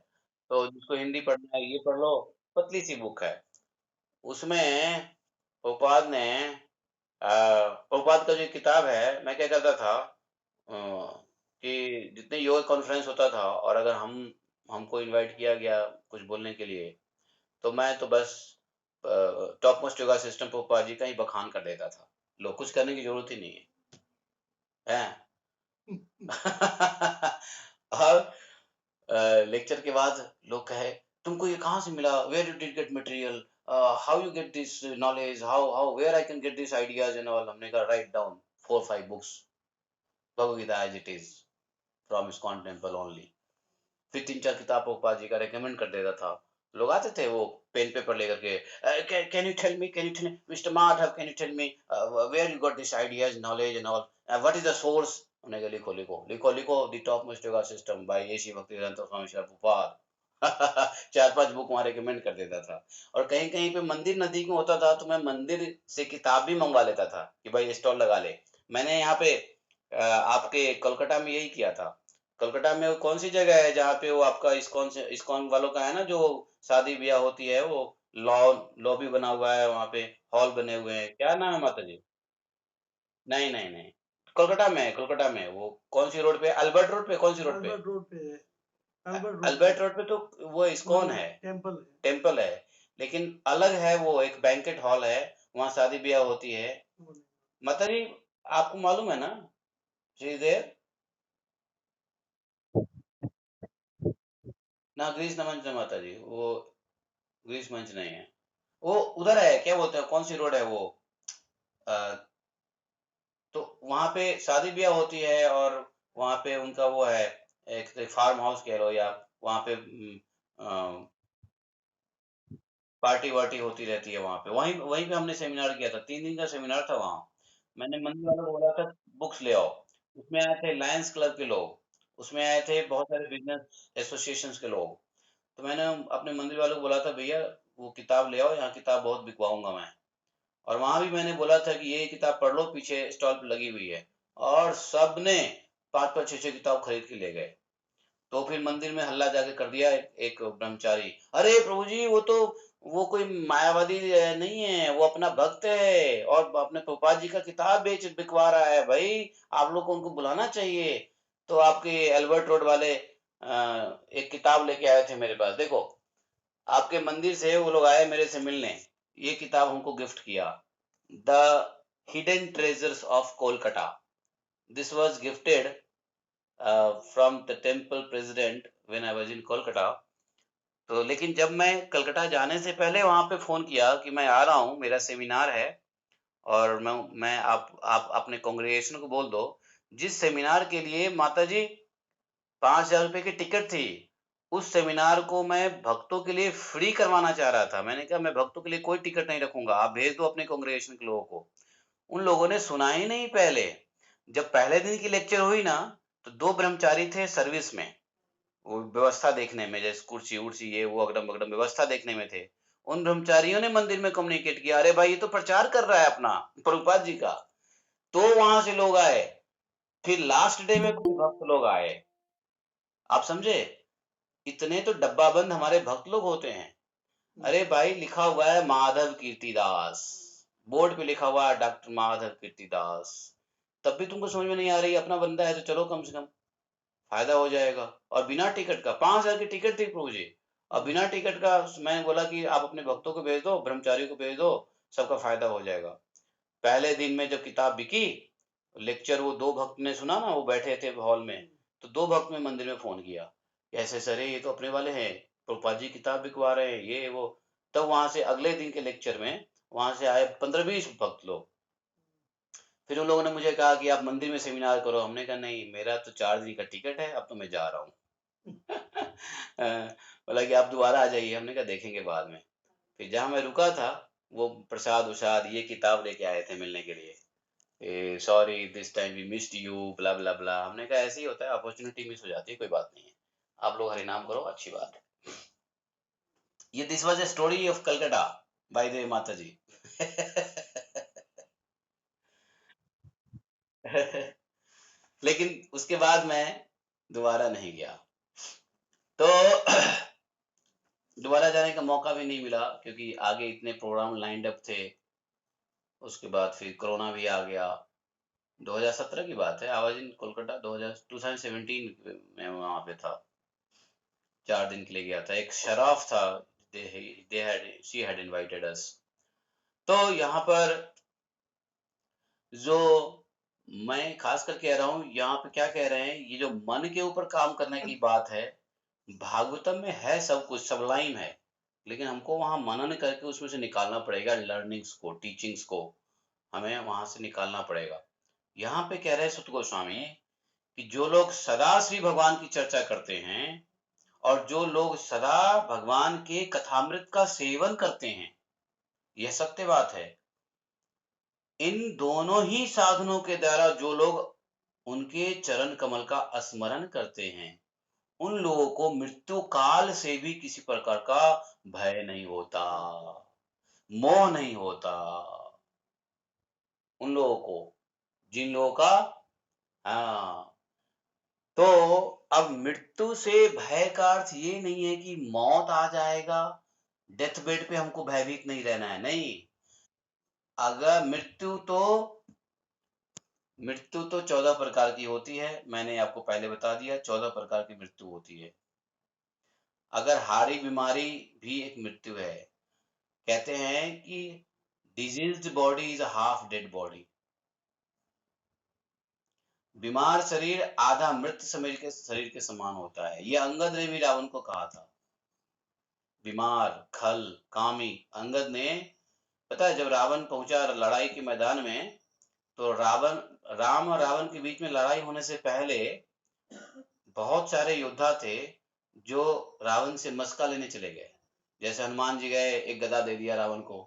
Speaker 1: तो जिसको हिंदी पढ़ना है ये पढ़ लो, पतली सी बुक है। उसमें प्रभुपाद ने प्रभुपाद का जो किताब है, मैं क्या करता था कि जितने योग कॉन्फ्रेंस होता था और अगर हमको इनवाइट किया गया कुछ बोलने के लिए, तो मैं तो बस top most yoga system Prabhupad ji का ही बखान कर देता था। लो, कुछ करने की जरूरत ही नहीं है, हैं? और लेक्चर के बाद लोग कहे तुमको ये कहाँ से मिला, where you did get material, how you get this knowledge, how how where I can get this ideas and all. हमने कहा right down 4 5 books Bhagavad Gita as it is from ISKCON temple only. फिर 3 4 किताब प्रभुपाद जी का रेकमेंड कर देता था। लोग आते थे वो पेन पेपर लेकर के, can you tell me, can you tell mister Madhav, can you tell me where you got this ideas knowledge and all, what is the source. उन्हें कहा लिखो लिखो लिखो लिखो, the top most yoga system by A C Bhaktivedanta Swami Shri Prabhupada. 4 5 book वहाँ रेकमेंड कर देता था। और कहीं कहीं पे मंदिर नजदीक में होता था तो मैं मंदिर से किताब भी मंगवा लेता था कि भाई स्टॉल लगा ले। मैंने यहाँ पे आपके कोलकाता में यही किया था। कोलकाता में वो कौन सी जगह है जहाँ पे वो आपका इस्कॉन से, इस्कॉन वालों का है ना, जो शादी ब्याह होती है, वो लॉ लॉबी बना हुआ है वहाँ पे, हॉल बने हुए हैं, क्या नाम है माता जी? नहीं नहीं नहीं, कोलकाता में है, कोलकाता में है। वो कौन सी रोड पे, अल्बर्ट रोड पे, कौन सी रोड पे?
Speaker 2: अल्बर्ट रोड पे है।
Speaker 1: अल्बर्ट रोड पे तो वो इस्कॉन है,
Speaker 2: टेम्पल है।
Speaker 1: टेम्पल है। लेकिन अलग है, वो एक बैंकेट हॉल है, वहाँ शादी ब्याह होती है। माता जी, आपको मालूम है ना, श्री देव? ना, ग्रीस नमन से माता जी, वो ग्रीस मंच नहीं है। वो उधर है, क्या बोलते हैं, कौन सी रोड है वो? अ, तो वहां पे शादी ब्याह होती है और वहां पे उनका वो है, एक फार्म हाउस कह लो, या वहां पे पार्टी वार्टी होती रहती है वहां पे। वहीं वहीं पे हमने सेमिनार किया था, 3 दिन का सेमिनार था वहाँ। मैंने मंदिर वालों को बोला था बुक्स ले आओ। उसमें आए थे लायंस क्लब के लोग, उसमें आए थे बहुत सारे बिजनेस एसोसिएशंस के लोग। तो मैंने अपने मंदिर वालों को बोला था भैया वो किताब ले आओ, यहाँ किताब बहुत बिकवाऊंगा मैं। और वहां भी मैंने बोला था कि ये किताब पढ़ लो, पीछे स्टॉल पे लगी हुई है। और सबने 5 5 6 6 किताब खरीद के ले गए। तो फिर मंदिर में हल्ला जाके कर दिया एक ब्रह्मचारी, अरे प्रभु जी वो कोई मायावादी नहीं है, वो अपना भक्त है और अपने प्रभुपाद जी का किताब बेच बिकवा रहा है भाई, आप लोग को उनको बुलाना चाहिए। तो आपके एल्बर्ट रोड वाले एक किताब लेके आए थे मेरे पास, देखो, आपके मंदिर से वो लोग आए मेरे से मिलने, ये किताब हमको गिफ्ट किया, the hidden treasures of Kolkata. This was gifted from the temple president when I was in Kolkata. तो लेकिन जब मैं कलकत्ता जाने से पहले वहां पे फोन किया कि मैं आ रहा हूँ, मेरा सेमिनार है, और मैं आप अपने कांग्रेगेशन को बोल दो, जिस सेमिनार के लिए माता जी 5,000 रुपए की टिकट थी, उस सेमिनार को मैं भक्तों के लिए फ्री करवाना चाह रहा था। मैंने कहा मैं भक्तों के लिए कोई टिकट नहीं रखूंगा, आप भेज दो अपने कांग्रेगेशन के लोगों को। उन लोगों ने सुना ही नहीं पहले। जब पहले दिन की लेक्चर हुई ना, तो 2 ब्रह्मचारी थे सर्विस में, वो व्यवस्था देखने में, जैसे कुर्सी उर्सी ये वो अगडम बगडम व्यवस्था देखने में थे। उन ब्रह्मचारियों ने मंदिर में कम्युनिकेट किया, अरे भाई ये तो प्रचार कर रहा है अपना प्रभुपाद जी का, तो वहां से लोग आए। फिर लास्ट डे में कुछ भक्त लोग आए, आप समझे, इतने तो डब्बा बंद हमारे भक्त लोग होते हैं। अरे भाई लिखा हुआ है माधव कीर्तिदास, बोर्ड पे लिखा हुआ है डॉक्टर माधव कीर्तिदास, तब भी तुमको समझ में नहीं आ रही, अपना बंदा है तो चलो कम से कम फायदा हो जाएगा। और बिना टिकट का 5,000 की टिकट थी प्रभु जी, और बिना टिकट का मैंने बोला कि आप अपने भक्तों को भेज दो, ब्रह्मचारियों को भेज दो, सबका फायदा हो जाएगा। पहले दिन में जब किताब बिकी, लेक्चर वो 2 भक्त ने सुना ना, वो बैठे थे हॉल में, तो 2 भक्त ने मंदिर में फोन किया, ऐसे सर ये तो अपने वाले हैं, प्रभुपाद जी किताब बिकवा रहे हैं ये वो। तब वहां से अगले दिन के लेक्चर में वहां से आए 15-20 भक्त लोग। फिर उन लोगों ने मुझे कहा कि आप मंदिर में सेमिनार करो, हमने कहा नहीं, मेरा तो 4 दिन का टिकट है, अब तो मैं जा रहा हूँ। बोला कि आप दोबारा आ जाइए, हमने कहा देखेंगे बाद में। फिर जहाँ मैं रुका था, वो प्रसाद उसाद ये किताब लेके आए थे मिलने के लिए, sorry this time we missed you blah blah blah. हमने कहा ऐसे ही होता है, अपॉर्चुनिटी मिस हो जाती है, कोई बात नहीं है, आप लोग हरि नाम करो, अच्छी बात है। ये this was a story of Calcutta by the माता जी। लेकिन उसके बाद मैं दोबारा नहीं गया, तो दोबारा जाने का मौका भी नहीं मिला, क्योंकि आगे इतने प्रोग्राम लाइंड अप थे। उसके बाद फिर कोरोना भी आ गया। 2017 की बात है, आवाज इन कोलकाता 2017 में वहां पे था, 4 दिन के लिए गया था। एक शराफ था, शी हैड इनवाइटेड अस। तो यहाँ पर जो मैं खास कर कह रहा हूँ, यहाँ पे क्या कह रहे हैं, ये जो मन के ऊपर काम करने की बात है, भागवतम में है सब कुछ, सबलाइम है, लेकिन हमको वहां मनन करके उसमें से निकालना पड़ेगा, लर्निंग्स को, टीचिंग्स को हमें वहां से निकालना पड़ेगा। यहाँ पे कह रहे हैं सुत गोस्वामी कि जो लोग सदा श्री भगवान की चर्चा करते हैं, और जो लोग सदा भगवान के कथामृत का सेवन करते हैं, यह सत्य बात है। इन दोनों ही साधनों के द्वारा जो लोग उनके चरण कमल का स्मरण करते हैं, उन लोगों को मृत्यु काल से भी किसी प्रकार का भय नहीं होता, मोह नहीं होता। उन लोगों को, जिन लोगों का, हाँ, तो अब मृत्यु से भय का अर्थ ये नहीं है कि मौत आ जाएगा, डेथ बेड पे हमको भयभीत नहीं रहना है, नहीं। अगर मृत्यु तो 14 प्रकार की होती है, मैंने आपको पहले बता दिया, 14 प्रकार की मृत्यु होती है। अगर हार्डी बीमारी भी एक मृत्यु है। कहते हैं कि diseased body is half dead body, बीमार शरीर आधा मृत शरीर के समान होता है। ये अंगद ने भी रावण को कहा था, बीमार खल कामी। अंगद ने, पता है, जब रावण पहुंचा लड़ाई के मैदान में, तो राम और रावण के बीच में लड़ाई होने से पहले बहुत सारे योद्धा थे जो रावण से मस्का लेने चले गए। जैसे हनुमान जी गए, एक गदा दे दिया रावण को,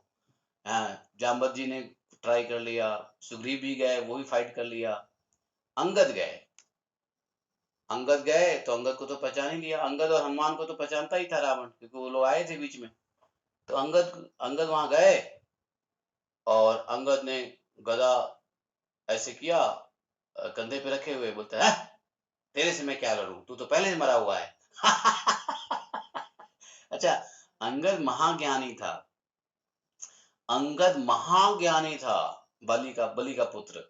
Speaker 1: हाँ, जामवंत जी ने ट्राई कर लिया, सुग्रीव भी गए, वो भी फाइट कर लिया। अंगद गए तो अंगद को तो पहचान ही लिया, अंगद और हनुमान को तो पहचानता ही था रावण, क्योंकि वो लोग आए थे बीच में। तो अंगद अंगद वहां गए, और अंगद ने गदा ऐसे किया, कंधे पे रखे हुए, बोलता है तेरे से मैं क्या लड़ूं, तू तो पहले से मरा हुआ है। अच्छा, अंगद महाज्ञानी था, अंगद महाज्ञानी था, बलि का पुत्र।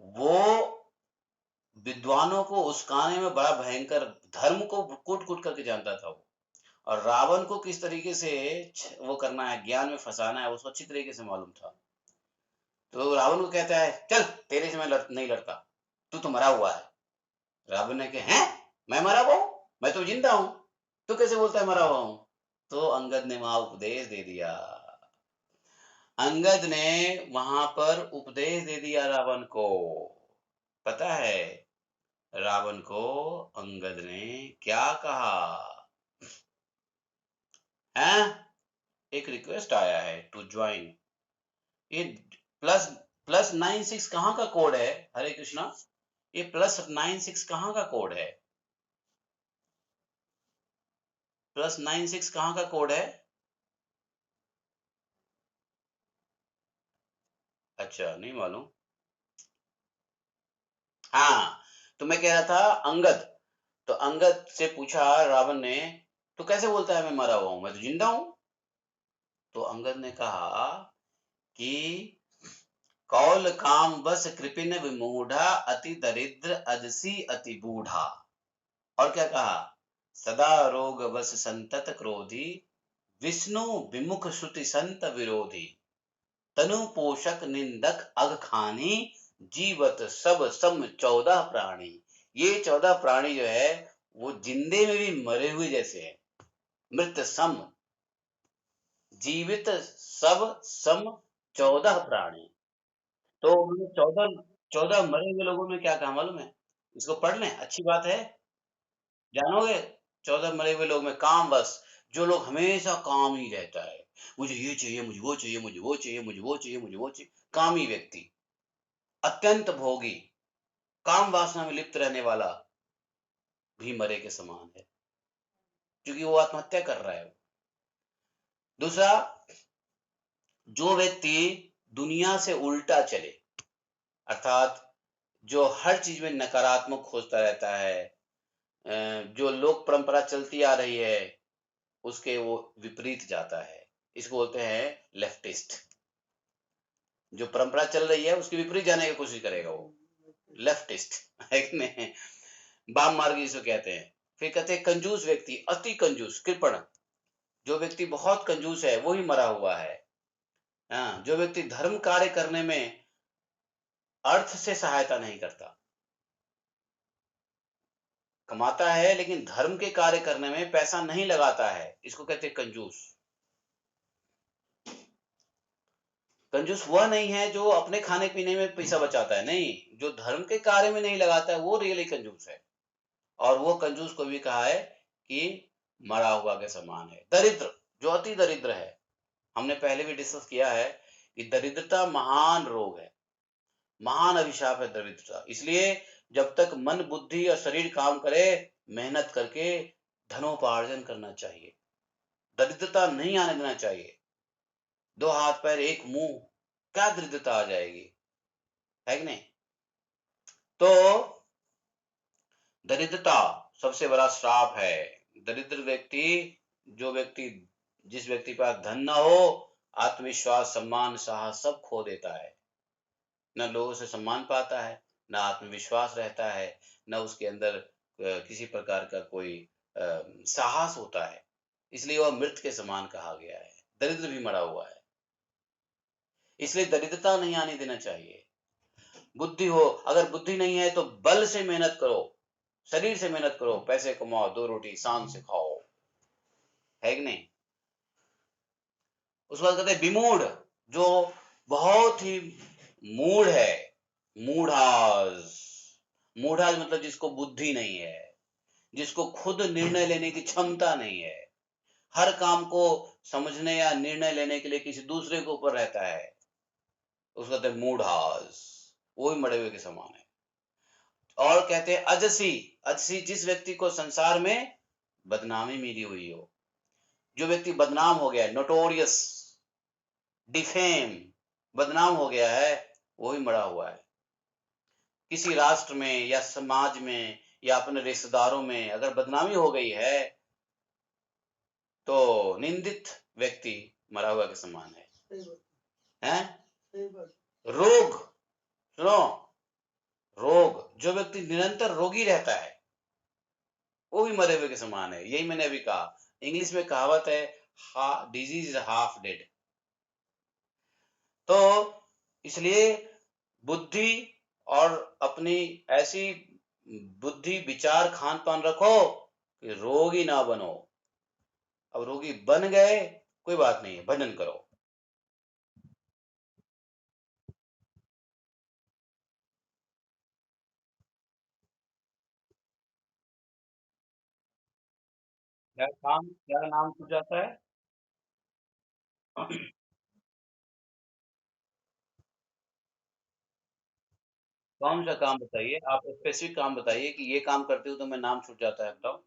Speaker 1: वो विद्वानों को उस्काने में बड़ा भयंकर, धर्म को कूट कूट करके जानता था वो। और रावण को किस तरीके से वो करना है, ज्ञान में फंसाना है, उसको अच्छी तरीके से मालूम था। तो रावण को कहता है चल तेरे से मैं नहीं लड़ता, तू तो मरा हुआ है। रावण ने कहा हैं, मैं मरा हुआ हूँ, मैं तो जिंदा हूँ, तू कैसे बोलता है मरा हुआ हूँ। तो अंगद ने वहां उपदेश दे दिया, अंगद ने वहां पर उपदेश दे दिया रावण को। पता है रावण को अंगद ने क्या कहा है? एक रिक्वेस्ट आया है टू ज्वाइन। ये प्लस +96 कहाँ का कोड है? हरे कृष्णा, ये +96 कहाँ का कोड है? +96 कहाँ का कोड है? अच्छा, नहीं मालूम। हाँ, तो मैं कह रहा था अंगद, तो अंगद से पूछा रावण ने, तो कैसे बोलता है मैं मरा हुआ हूँ, मैं तो जिंदा हूँ। तो अंगद ने कहा कि कौल काम बस कृपिन विमूढ़ा, अति दरिद्र अजसी अति बूढ़ा। और क्या कहा, सदा रोग बस संतत क्रोधी, विष्णु विमुख श्रुति संत विरोधी, तनु पोषक निंदक अघ खानी, जीवत सब सम 14 प्राणी। ये 14 प्राणी जो है वो जिंदे में भी मरे हुए जैसे है। मृत सम, जीवित सब सम 14 प्राणी। तो उन्होंने 14 मरे हुए लोगों में क्या कहा मालूम है? इसको पढ़ लें, अच्छी बात है, जानोगे। 14 मरे हुए लोग में काम बस, जो लोग हमेशा काम ही रहता है, मुझे ये चाहिए, मुझे वो चाहिए, मुझे वो चाहिए, मुझे वो चाहिए, मुझे वो चाहिए, कामी व्यक्ति, अत्यंत भोगी, काम वासना में लिप्त रहने वाला भी मरे के समान है, क्योंकि वो आत्महत्या कर रहा है। दूसरा, जो व्यक्ति दुनिया से उल्टा चले, अर्थात जो हर चीज में नकारात्मक खोजता रहता है, जो लोक परंपरा चलती आ रही है उसके वो विपरीत जाता है, इसको बोलते हैं लेफ्टिस्ट। जो परंपरा चल रही है उसके विपरीत जाने की कोशिश करेगा वो लेफ्टिस्ट है कि नहीं, वाम मार्गी जिसको कहते हैं। फिर कहते हैं कंजूस व्यक्ति, अति कंजूस, कृपण, जो व्यक्ति बहुत कंजूस है वो ही मरा हुआ है। हाँ, जो व्यक्ति धर्म कार्य करने में अर्थ से सहायता नहीं करता, कमाता है लेकिन धर्म के कार्य करने में पैसा नहीं लगाता है, इसको कहते हैं कंजूस। कंजूस वह नहीं है जो अपने खाने पीने में पैसा बचाता है, नहीं, जो धर्म के कार्य में नहीं लगाता है वो रियली कंजूस है। और वो कंजूस को भी कहा है कि मरा हुआ के समान है। दरिद्र, जो अति दरिद्र है, हमने पहले भी डिस्कस किया है कि दरिद्रता महान रोग है, महान अभिशाप है दरिद्रता। इसलिए जब तक मन बुद्धि और शरीर काम करे, मेहनत करके धनोपार्जन करना चाहिए, दरिद्रता नहीं आने देना चाहिए। दो हाथ पैर एक मुंह, क्या दरिद्रता आ जाएगी, है कि नहीं। तो दरिद्रता सबसे बड़ा श्राप है। दरिद्र व्यक्ति, जो व्यक्ति, जिस व्यक्ति के पास धन ना हो, आत्मविश्वास सम्मान साहस सब खो देता है, न लोगों से सम्मान पाता है, न आत्मविश्वास रहता है, न उसके अंदर किसी प्रकार का कोई साहस होता है। इसलिए वह मृत के समान कहा गया है, दरिद्र भी मरा हुआ है। इसलिए दरिद्रता नहीं आने देना चाहिए। बुद्धि हो, अगर बुद्धि नहीं है तो बल से मेहनत करो, शरीर से मेहनत करो, पैसे कमाओ, दो रोटी शान से खाओ, है कि नहीं। उसके बाद कहते हैं विमूढ़, जो बहुत ही मूढ़ है, मूढ़ास। मूढ़ास मतलब जिसको बुद्धि नहीं है, जिसको खुद निर्णय लेने की क्षमता नहीं है, हर काम को समझने या निर्णय लेने के लिए किसी दूसरे के ऊपर रहता है, उसको कहते हैं मूढ़ास, वो भी मरे हुए के समान है। और कहते हैं अजसी, अजसी जिस व्यक्ति को संसार में बदनामी मिली हुई हो, जो व्यक्ति बदनाम हो गया है, नोटोरियस, डिफेम, बदनाम हो गया है, वो ही मरा हुआ है। किसी राष्ट्र में या समाज में या अपने रिश्तेदारों में अगर बदनामी हो गई है तो निंदित व्यक्ति मरा हुआ के समान है। रोग, सुनो, रोग, जो व्यक्ति निरंतर रोगी रहता है वो भी मरे हुए के समान है। यही मैंने अभी कहा, इंग्लिश में कहावत है, डिजीज इज हाफ डेड। तो इसलिए बुद्धि और अपनी ऐसी बुद्धि विचार खान पान रखो कि रोगी ना बनो। अब रोगी बन गए कोई बात नहीं है, भजन करो। क्या काम, क्या नाम छूट जाता है? कौन सा काम बताइए, आप स्पेसिफिक काम बताइए कि ये काम करते हो तो मैं नाम छूट जाता है, बताओ।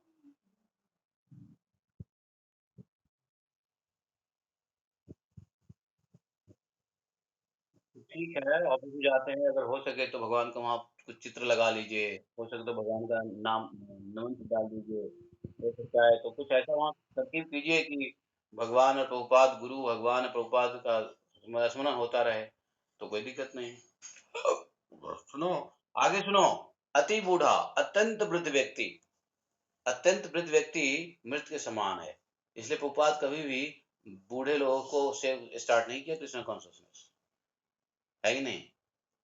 Speaker 1: ठीक है, ऑफिस में जाते हैं, अगर हो सके तो भगवान का वहाँ कुछ चित्र लगा लीजिए, हो सके तो भगवान का नाम नमन डाल दीजिए, हो सकता है तो कुछ ऐसा वहाँ तरकीब कीजिए कि भगवान और प्रभुपाद गुरु, भगवान और प्रभुपाद का स्मरण होता रहे, तो कोई दिक्कत नहीं। सुनो, आगे सुनो। अति बूढ़ा, अत्यंत वृद्ध व्यक्ति मृत के समान है। इसलिए प्रभुपाद कभी भी बूढ़े लोगों को से स्टार्ट नहीं किया कृष्ण कॉन्शियसनेस, है कि नहीं?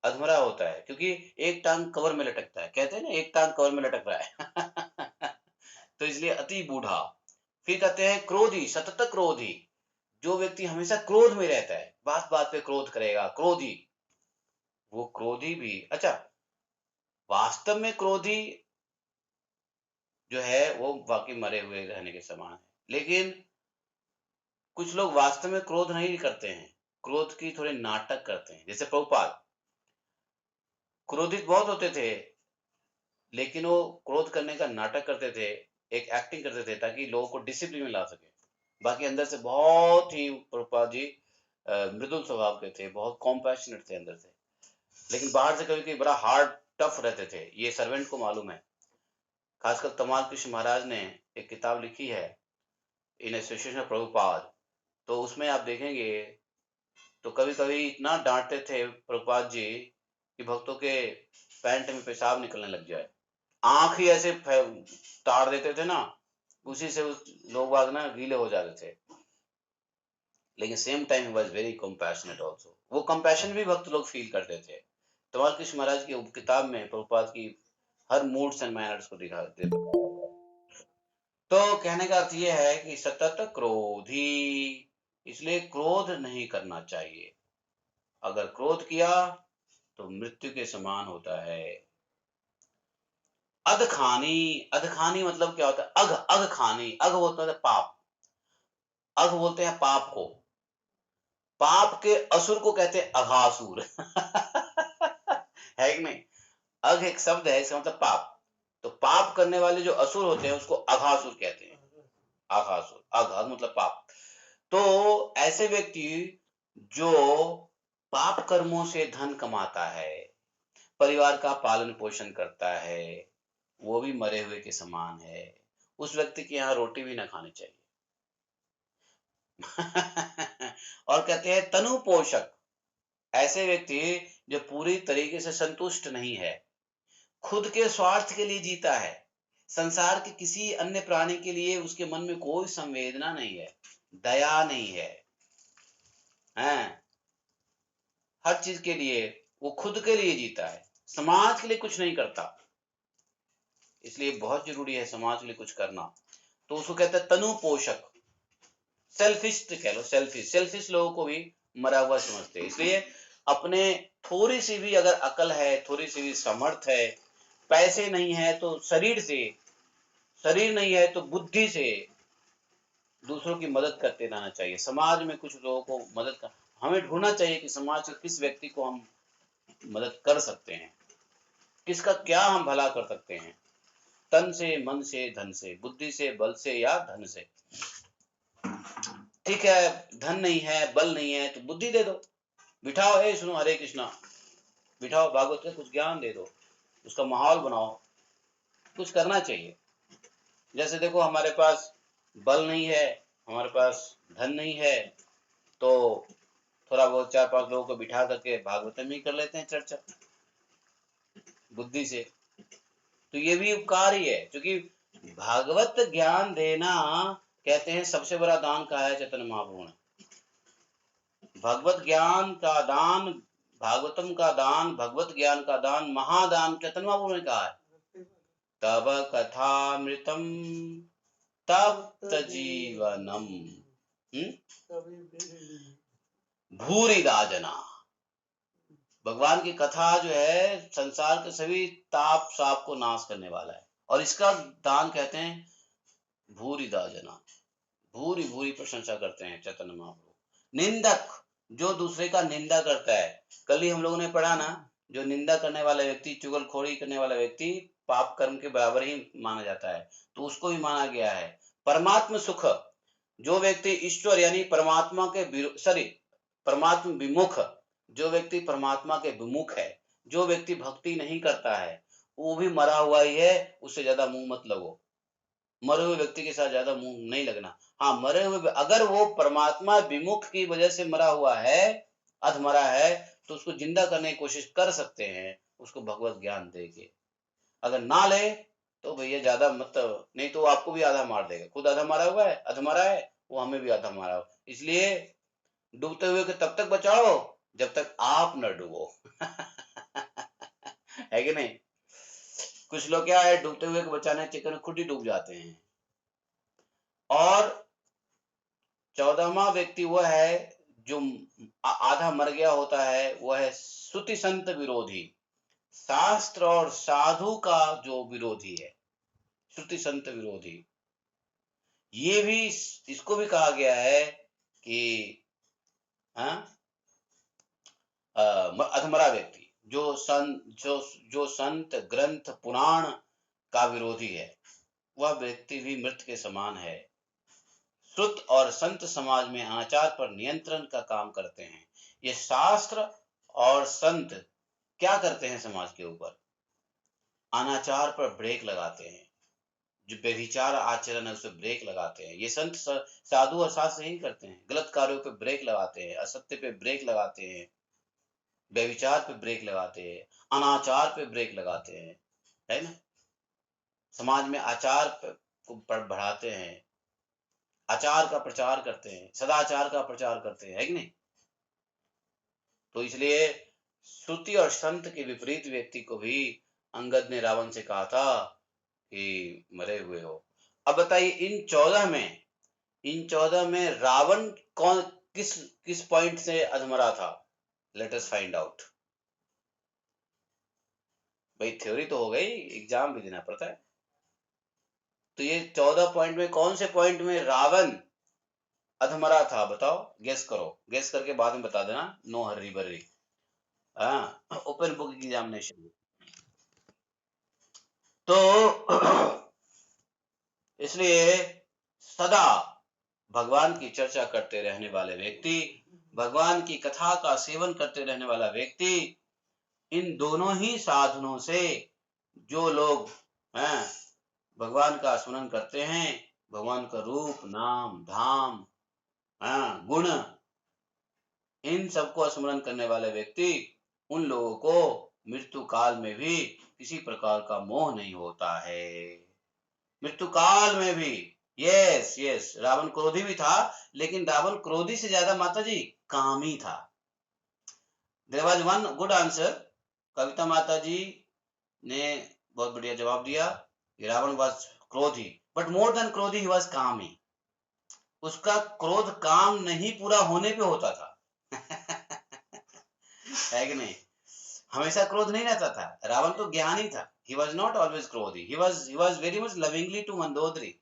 Speaker 1: अधमरा होता है क्योंकि एक टांग कवर में लटकता है, कहते हैं ना एक टांग कवर में लटक रहा है। तो इसलिए अति बूढ़ा। फिर कहते हैं क्रोधी, सतत क्रोधी। जो व्यक्ति हमेशा क्रोध में रहता है, बात बात पे क्रोध करेगा, क्रोधी, वो क्रोधी भी अच्छा, वास्तव में क्रोधी जो है वो वाकई मरे हुए रहने के समान है। लेकिन कुछ लोग वास्तव में क्रोध नहीं करते हैं, क्रोध की थोड़े नाटक करते हैं। जैसे प्रभुपाद क्रोधित बहुत होते थे, लेकिन वो क्रोध करने का नाटक करते थे, एक एक्टिंग करते थे ताकि लोगों को डिसिप्लिन में ला सके। बाकी अंदर से बहुत ही प्रभुपाद जी मृदुल स्वभाव के थे, बहुत कॉम्पैशनेट थे अंदर से, लेकिन बाहर से कभी कभी बड़ा हार्ड टफ रहते थे, ये सर्वेंट को मालूम है। खासकर तमाल कृष्ण महाराज ने एक किताब लिखी है इन एसोसिएशन ऑफ प्रभुपाद, तो उसमें आप देखेंगे तो कभी कभी इतना डांटते थे प्रभुपाद जी कि भक्तों के पैंट में पेशाब निकलने लग जाए, आंख ही ऐसे ताड़ देते थे ना, उसी से लोग बाग ना गीले हो जाते थे। लेकिन same time he was very compassionate also, वो कंपैशन भी भक्त लोग फील करते थे। तमाल कृष्ण महाराज की किताब में प्रभुपाद की हर मूड्स एंड मैनर्स को दिखा दे बताया हुआ है। तो कहने का अर्थ ये है कि सतत क्रोधी, इसलिए क्रोध नहीं करना चाहिए। अगर क्रोध किया तो मृत्यु के समान होता है। अधखानी, अधखानी मतलब क्या होता है? अघ, अघ खानी, अघ होता है पाप, अघ बोलते हैं पाप को, पाप के असुर को कहते हैं अघासुर। है कि नहीं? अघ एक शब्द है, इसका मतलब पाप। तो पाप करने वाले जो असुर होते हैं उसको अघासुर कहते हैं। अघासुर, अघ मतलब पाप। तो ऐसे व्यक्ति जो पाप कर्मों से धन कमाता है, परिवार का पालन पोषण करता है, वो भी मरे हुए के समान है। उस व्यक्ति के यहाँ रोटी भी ना खानी चाहिए। और कहते हैं तनु पोषक, ऐसे व्यक्ति जो पूरी तरीके से संतुष्ट नहीं है, खुद के स्वार्थ के लिए जीता है, संसार के किसी अन्य प्राणी के लिए उसके मन में कोई संवेदना नहीं है, दया नहीं है, हैं? हर चीज के लिए वो खुद के लिए जीता है, समाज के लिए कुछ नहीं करता। इसलिए बहुत जरूरी है समाज के लिए कुछ करना। तो उसको कहते हैं तनु पोषक, सेल्फिश कह लो, सेल्फिश, सेल्फिश लोगों को भी मरा हुआ समझते हैं। इसलिए अपने थोड़ी सी भी अगर अकल है, थोड़ी सी भी समर्थ है, पैसे नहीं है तो शरीर से, शरीर नहीं है तो बुद्धि से दूसरों की मदद करते रहना चाहिए। समाज में कुछ लोगों को मदद कर, हमें ढूंढना चाहिए कि समाज के किस व्यक्ति को हम मदद कर सकते हैं, किसका क्या हम भला कर सकते हैं, तन से, मन से, धन से, बुद्धि से, बल से या धन से। ठीक है, धन नहीं है, बल नहीं है तो बुद्धि दे दो, बिठाओ, ए सुनो हरे कृष्णा, बिठाओ भागवत का कुछ ज्ञान दे दो, उसका माहौल बनाओ, कुछ करना चाहिए। जैसे देखो हमारे पास बल नहीं है, हमारे पास धन नहीं है, तो थोड़ा बहुत 4-5 लोगों को बिठा करके भागवतम ही कर लेते हैं चर्चा बुद्धि से। तो ये भी उपकार ही है, क्योंकि भागवत ज्ञान देना, कहते हैं सबसे बड़ा दान कहा है चैतन्य महाप्रभु ने, भगवत ज्ञान का दान, भागवतम का दान, भगवत ज्ञान का दान महादान चैतन्य महाप्रभु ने कहा है। तब कथामृतम तप्त जीवनम भूरिदा जना, भगवान की कथा जो है संसार के सभी ताप साप को नाश करने वाला है, और इसका दान कहते हैं भूरिदा जना, भूरी भूरी प्रशंसा करते हैं चैतन्य महाप्रभु। निंदक, जो दूसरे का निंदा करता है, कल ही हम लोगों ने पढ़ा ना, जो निंदा करने वाला व्यक्ति, चुगलखोरी करने वाला व्यक्ति पाप कर्म के बराबर ही माना जाता है, तो उसको भी माना गया है। परमात्म सुख, जो व्यक्ति ईश्वर यानी परमात्मा के सॉरी परमात्मा विमुख, जो व्यक्ति परमात्मा के विमुख है, जो व्यक्ति भक्ति नहीं करता है, वो भी मरा हुआ ही है, उससे ज्यादा मुंह मत लगो। मरे हुए व्यक्ति के साथ ज्यादा मुंह नहीं लगना। हाँ, मरे हुए अगर वो परमात्मा विमुख की वजह से मरा हुआ है, अधमरा है, तो उसको जिंदा करने की कोशिश कर सकते हैं, उसको भगवत ज्ञान देके। अगर ना ले तो भैया ज्यादा मत, नहीं तो वो आपको भी आधा मार देगा। खुद आधा मारा हुआ है, अधमरा है, वो हमें भी आधा मारा हुआ। इसलिए डूबते हुए को तब तक बचाओ जब तक आप न डूबो। है कि नहीं? कुछ लोग क्या है, डूबते हुए को बचाने के चक्कर में खुद ही डूब जाते हैं। और 14वां व्यक्ति वह है जो आधा मर गया होता है, वह है श्रुति संत विरोधी, शास्त्र और साधु का जो विरोधी है, श्रुति संत विरोधी। ये भी, इसको भी कहा गया है कि अधमरा व्यक्ति जो संत ग्रंथ पुराण का विरोधी है, वह व्यक्ति भी मृत के समान है। श्रुत और संत समाज में अनाचार पर नियंत्रण का काम करते हैं। ये शास्त्र और संत क्या करते हैं समाज के ऊपर? अनाचार पर ब्रेक लगाते हैं। जो व्यभिचार आचरण है उसे ब्रेक लगाते हैं। ये संत साधु और शास्त्र यही करते हैं, गलत कार्यों पे ब्रेक लगाते हैं, असत्य पे ब्रेक लगाते हैं, व्यभिचार पे ब्रेक लगाते हैं, अनाचार पे ब्रेक लगाते हैं, है ना? समाज में आचार को बढ़ाते हैं, आचार का प्रचार करते हैं, सदाचार का प्रचार करते हैं, है कि नहीं? तो इसलिए श्रुति और संत के विपरीत व्यक्ति को भी अंगद ने रावण से कहा था कि मरे हुए हो। अब बताइए इन 14 में रावण कौन किस पॉइंट से अधमरा था? Let us find out. भाई थ्योरी तो हो गई, एग्जाम भी देना पड़ता है। तो ये 14 पॉइंट में कौन से पॉइंट में रावण अधमरा था? बताओ, गेस करो, गेस करके बाद में बता देना, नो हर्री बर्री। हाँ, ओपन बुक एग्जामिनेशन। तो इसलिए सदा भगवान की चर्चा करते रहने वाले व्यक्ति, भगवान की कथा का सेवन करते रहने वाला व्यक्ति, इन दोनों ही साधनों से जो लोग हैं भगवान का स्मरण करते हैं, भगवान का रूप, नाम, धाम, गुण, इन सबको स्मरण करने वाले व्यक्ति, उन लोगों को मृत्यु काल में भी किसी प्रकार का मोह नहीं होता है। मृत्यु काल में भी, यस यस, रावण क्रोधी भी था, लेकिन रावण क्रोधी से ज्यादा माता जी कामी था। There was one good answer. Kavita माता जी ने बहुत बढ़िया जवाब दिया कि रावण वाज क्रोधी, बट मोर देन क्रोधी ही वाज कामी। उसका क्रोध काम नहीं पूरा होने पे होता था। है कि नहीं? हमेशा क्रोध नहीं रहता था। रावण तो ज्ञानी था। He was not always क्रोधी। He was very much lovingly to Mandodari.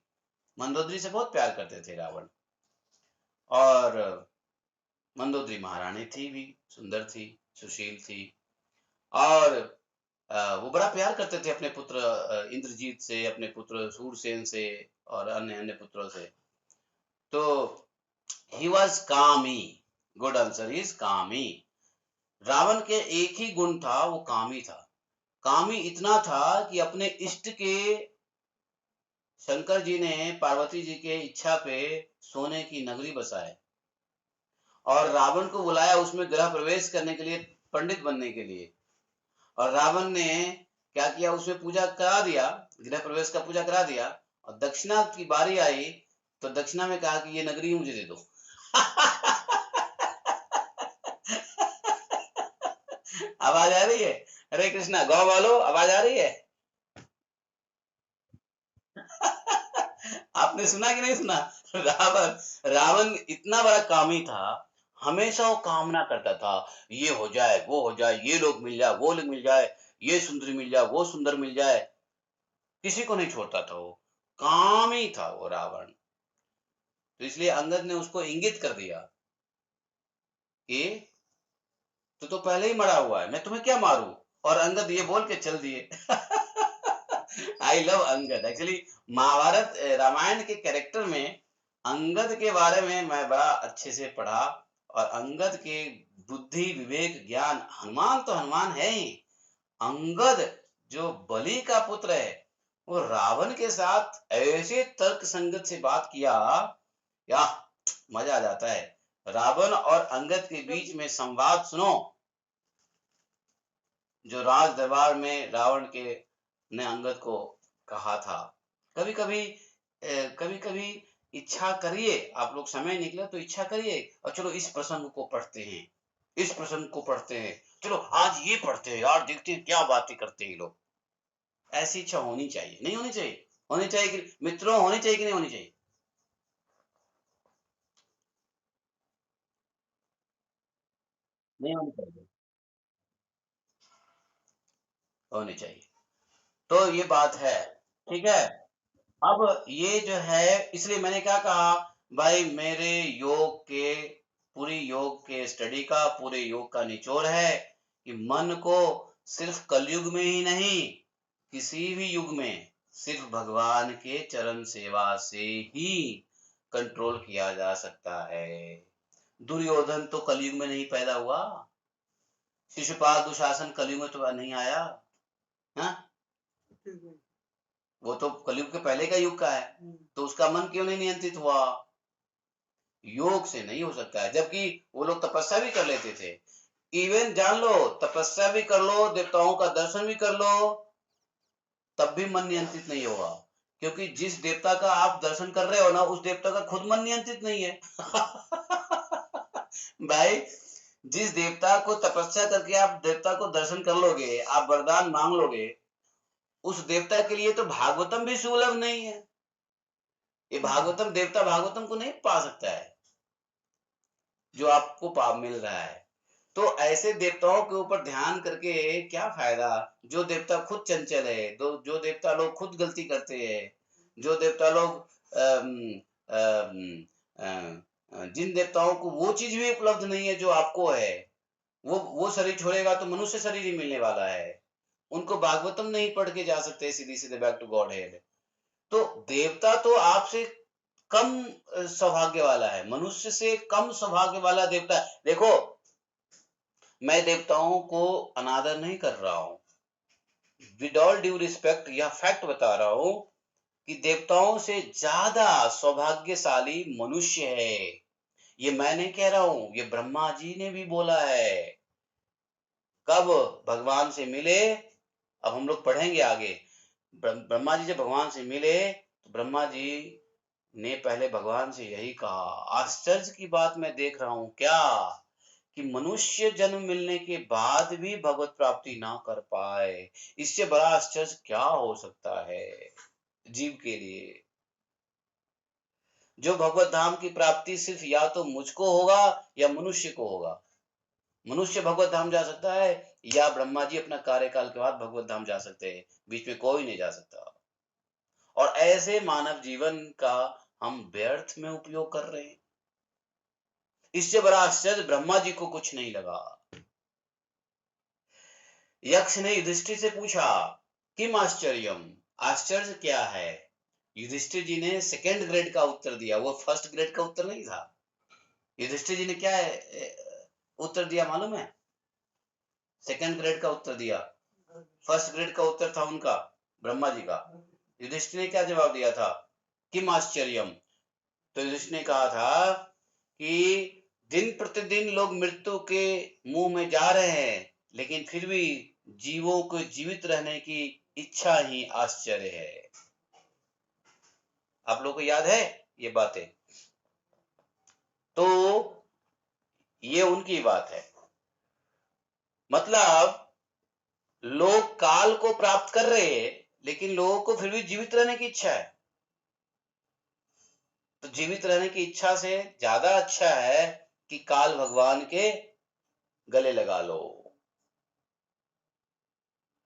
Speaker 1: Mandodari से बहुत प्यार करते थे रावण। और मंदोदरी महारानी थी भी, सुंदर थी, सुशील थी, और वो बड़ा प्यार करते थे अपने पुत्र इंद्रजीत से, अपने पुत्र सूरसेन से, और अन्य अन्य पुत्रों से। तो he was कामी। गुड आंसर इज कामी। रावण के एक ही गुण था, वो कामी था। कामी इतना था कि अपने इष्ट के, शंकर जी ने पार्वती जी के इच्छा पे सोने की नगरी बसाए और रावण को बुलाया उसमें गृह प्रवेश करने के लिए, पंडित बनने के लिए। और रावण ने क्या किया, उसमें पूजा करा दिया, गृह प्रवेश का पूजा करा दिया, और दक्षिणा की बारी आई तो दक्षिणा में कहा कि ये नगरी मुझे दे दो। आवाज आ रही है? हरे कृष्णा, गौ वालों, आवाज आ रही है? आपने सुना कि नहीं सुना? रावण इतना बड़ा कामी था, हमेशा वो कामना करता था, ये हो जाए, वो हो जाए, ये लोग मिल जाए, वो लोग मिल जाए, ये सुंदरी मिल जाए, वो सुंदर मिल जाए, किसी को नहीं छोड़ता था वो। कामी था वो रावण। तो इसलिए अंगद ने उसको इंगित कर दिया कि तू तो पहले ही मरा हुआ है, मैं तुम्हें क्या मारूं? और अंगद ये बोल के चल दिए। I love Angad. Actually Mahabharata Ramayana के कैरेक्टर में अंगद के बारे में मैं बड़ा अच्छे से पढ़ा, और अंगद के बुद्धि विवेक ज्ञान, हनुमान तो हनुमान है ही। अंगद जो बलि का पुत्र है, वो रावण के साथ ऐसे तर्क संगत से बात किया, या मजा आ जाता है। रावण और अंगद के बीच में संवाद सुनो, जो राज दरबार में रावण के ने अंगद को कहा था। कभी कभी इच्छा करिए, आप लोग समय निकले तो इच्छा करिए, और चलो इस प्रसंग को पढ़ते हैं, इस प्रसंग को पढ़ते हैं, चलो आज ये पढ़ते हैं यार, देखते हैं क्या बातें करते हैं लोग। ऐसी इच्छा होनी चाहिए, नहीं होनी चाहिए? होनी चाहिए कि मित्रों, होनी चाहिए कि नहीं होनी चाहिए? नहीं होनी चाहिए, होनी चाहिए। तो ये बात है, ठीक है। अब ये जो है, इसलिए मैंने क्या कहा, भाई मेरे योग के, पूरी योग के स्टडी का, पूरे योग का निचोड़ है कि मन को सिर्फ कलयुग में ही नहीं, किसी भी युग में सिर्फ भगवान के चरण सेवा से ही कंट्रोल किया जा सकता है। दुर्योधन तो कलयुग में नहीं पैदा हुआ, शिशुपाल दुशासन कलयुग में तो नहीं आया, हाँ? वो तो कलयुग के पहले का युग का है, तो उसका मन क्यों नहीं नियंत्रित हुआ? योग से नहीं हो सकता है, जबकि वो लोग तपस्या भी कर लेते थे। इवन जान लो, तपस्या भी कर लो, देवताओं का दर्शन भी कर लो, तब भी मन नियंत्रित नहीं होगा, क्योंकि जिस देवता का आप दर्शन कर रहे हो ना, उस देवता का खुद मन नियंत्रित नहीं है। भाई, जिस देवता को तपस्या करके आप देवता को दर्शन कर लोगे, आप वरदान मांग लोगे, उस देवता के लिए तो भागवतम भी सुलभ नहीं है। ये भागवतम, देवता भागवतम को नहीं पा सकता है जो आपको पा मिल रहा है। तो ऐसे देवताओं के ऊपर ध्यान करके क्या फायदा, जो देवता खुद चंचल है, जो देवता लोग खुद गलती करते हैं, जो देवता लोग अम, अम, जिन देवताओं को वो चीज भी उपलब्ध नहीं है जो आपको है, वो शरीर छोड़ेगा तो मनुष्य शरीर ही मिलने वाला है, उनको भागवतम नहीं पढ़ के जा सकते सीधी सीधे बैक टू गॉड हेड। तो देवता तो आपसे कम सौभाग्य वाला है, मनुष्य से कम सौभाग्य वाला देवता है। देखो, मैं देवताओं को अनादर नहीं कर रहा हूं, विद ऑल ड्यू रिस्पेक्ट यह फैक्ट बता रहा हूं कि देवताओं से ज्यादा सौभाग्यशाली मनुष्य है। ये मैं नहीं कह रहा हूं, ये ब्रह्मा जी ने भी बोला है। कब भगवान से मिले, अब हम लोग पढ़ेंगे आगे। ब्रह्मा जी जब भगवान से मिले, तो ब्रह्मा जी ने पहले भगवान से यही कहा, आश्चर्य की बात मैं देख रहा हूं क्या, कि मनुष्य जन्म मिलने के बाद भी भगवत प्राप्ति ना कर पाए, इससे बड़ा आश्चर्य क्या हो सकता है जीव के लिए। जो भगवत धाम की प्राप्ति सिर्फ या तो मुझको होगा या मनुष्य को होगा। मनुष्य भगवत धाम जा सकता है, या ब्रह्मा जी अपना कार्यकाल के बाद भगवत धाम जा सकते हैं, बीच में कोई नहीं जा सकता। और ऐसे मानव जीवन का हम व्यर्थ में उपयोग कर रहे हैं। इससे बड़ा आश्चर्य ब्रह्मा जी को कुछ नहीं लगा। यक्ष ने युधिष्ठिर से पूछा, किम आश्चर्यम, आश्चर्य क्या है? युधिष्ठिर जी ने सेकंड ग्रेड का उत्तर दिया, वो फर्स्ट ग्रेड का उत्तर नहीं था। युधिष्ठिर जी ने क्या उत्तर दिया मालूम है? सेकंड ग्रेड का उत्तर दिया। फर्स्ट ग्रेड का उत्तर था उनका, ब्रह्मा जी का। युधिष्ठिर ने क्या जवाब दिया था? किम आश्चर्यम। तो युधिष्ठिर ने कहा था कि दिन प्रतिदिन लोग मृत्यु के मुंह में जा रहे हैं, लेकिन फिर भी जीवों को जीवित रहने की इच्छा ही आश्चर्य है। आप लोगों को याद है ये बातें? तो ये उनकी बात है, मतलब लोग काल को प्राप्त कर रहे हैं, लेकिन लोगों को फिर भी जीवित रहने की इच्छा है। तो जीवित रहने की इच्छा से ज्यादा अच्छा है कि काल भगवान के गले लगा लो।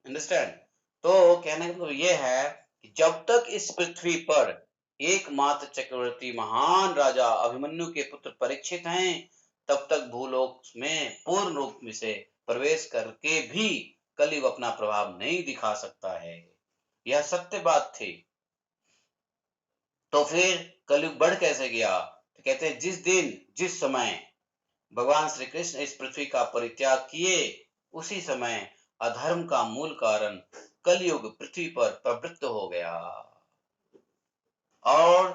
Speaker 1: अंडरस्टैंड? तो कहने का मतलब यह है कि जब तक इस पृथ्वी पर एकमात्र चक्रवर्ती महान राजा अभिमन्यु के पुत्र परीक्षित हैं, तब तक भूलोक में पूर्ण रूप में से प्रवेश करके भी कलयुग अपना प्रभाव नहीं दिखा सकता है। यह सत्य बात थी। तो फिर कलयुग बढ़ कैसे गया? तो कहते हैं जिस दिन जिस समय भगवान श्री कृष्ण इस पृथ्वी का परित्याग किए, उसी समय अधर्म का मूल कारण कलयुग पृथ्वी पर प्रवृत्त हो गया और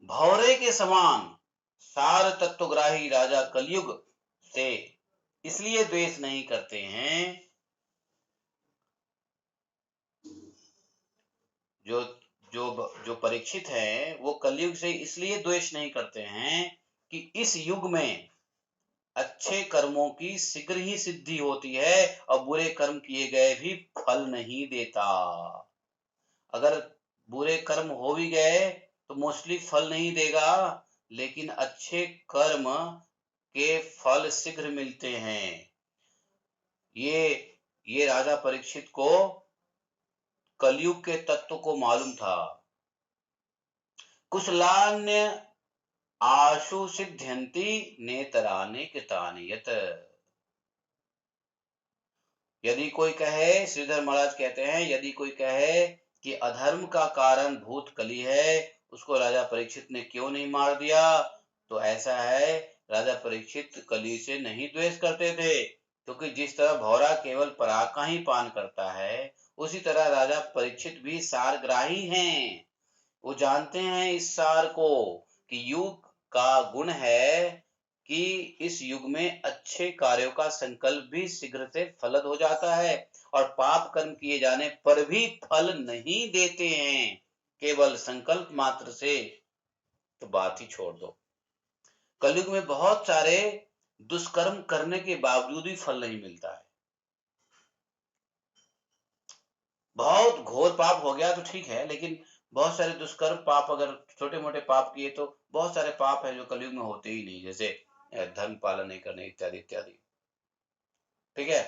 Speaker 1: भौरे के समान सार तत्वग्राही राजा कलयुग से इसलिए द्वेष नहीं करते हैं, जो जो परीक्षित हैं वो कलयुग से इसलिए द्वेष नहीं करते हैं कि इस युग में अच्छे कर्मों की शीघ्र ही सिद्धि होती है और बुरे कर्म किए गए भी फल नहीं देता। अगर बुरे कर्म हो भी गए तो मोस्टली फल नहीं देगा, लेकिन अच्छे कर्म के फल शीघ्र मिलते हैं। ये राजा परीक्षित को कलयुग के तत्व को मालूम था। कुशलान्य आशु सिद्ध्यंति नेतरानि कृतानि यत्। यदि कोई कहे, श्रीधर महाराज कहते हैं, यदि कोई कहे कि अधर्म का कारण भूत कली है, उसको राजा परीक्षित ने क्यों नहीं मार दिया, तो ऐसा है, राजा परीक्षित कली से नहीं द्वेष करते थे, क्योंकि जिस तरह भौरा केवल पराग का ही पान करता है, उसी तरह राजा परीक्षित भी सारग्राही हैं। वो जानते हैं इस सार को कि युग का गुण है कि इस युग में अच्छे कार्यों का संकल्प भी शीघ्र से फलद हो जाता है और पाप कर्म किए जाने पर भी फल नहीं देते हैं, केवल संकल्प मात्र से तो बात ही छोड़ दो। कलयुग में बहुत सारे दुष्कर्म करने के बावजूद भी फल नहीं मिलता है। बहुत घोर पाप हो गया तो ठीक है, लेकिन बहुत सारे दुष्कर्म पाप, अगर छोटे मोटे पाप किए तो बहुत सारे पाप है जो कलयुग में होते ही नहीं, जैसे धर्म पालन नहीं करने इत्यादि इत्यादि। ठीक है,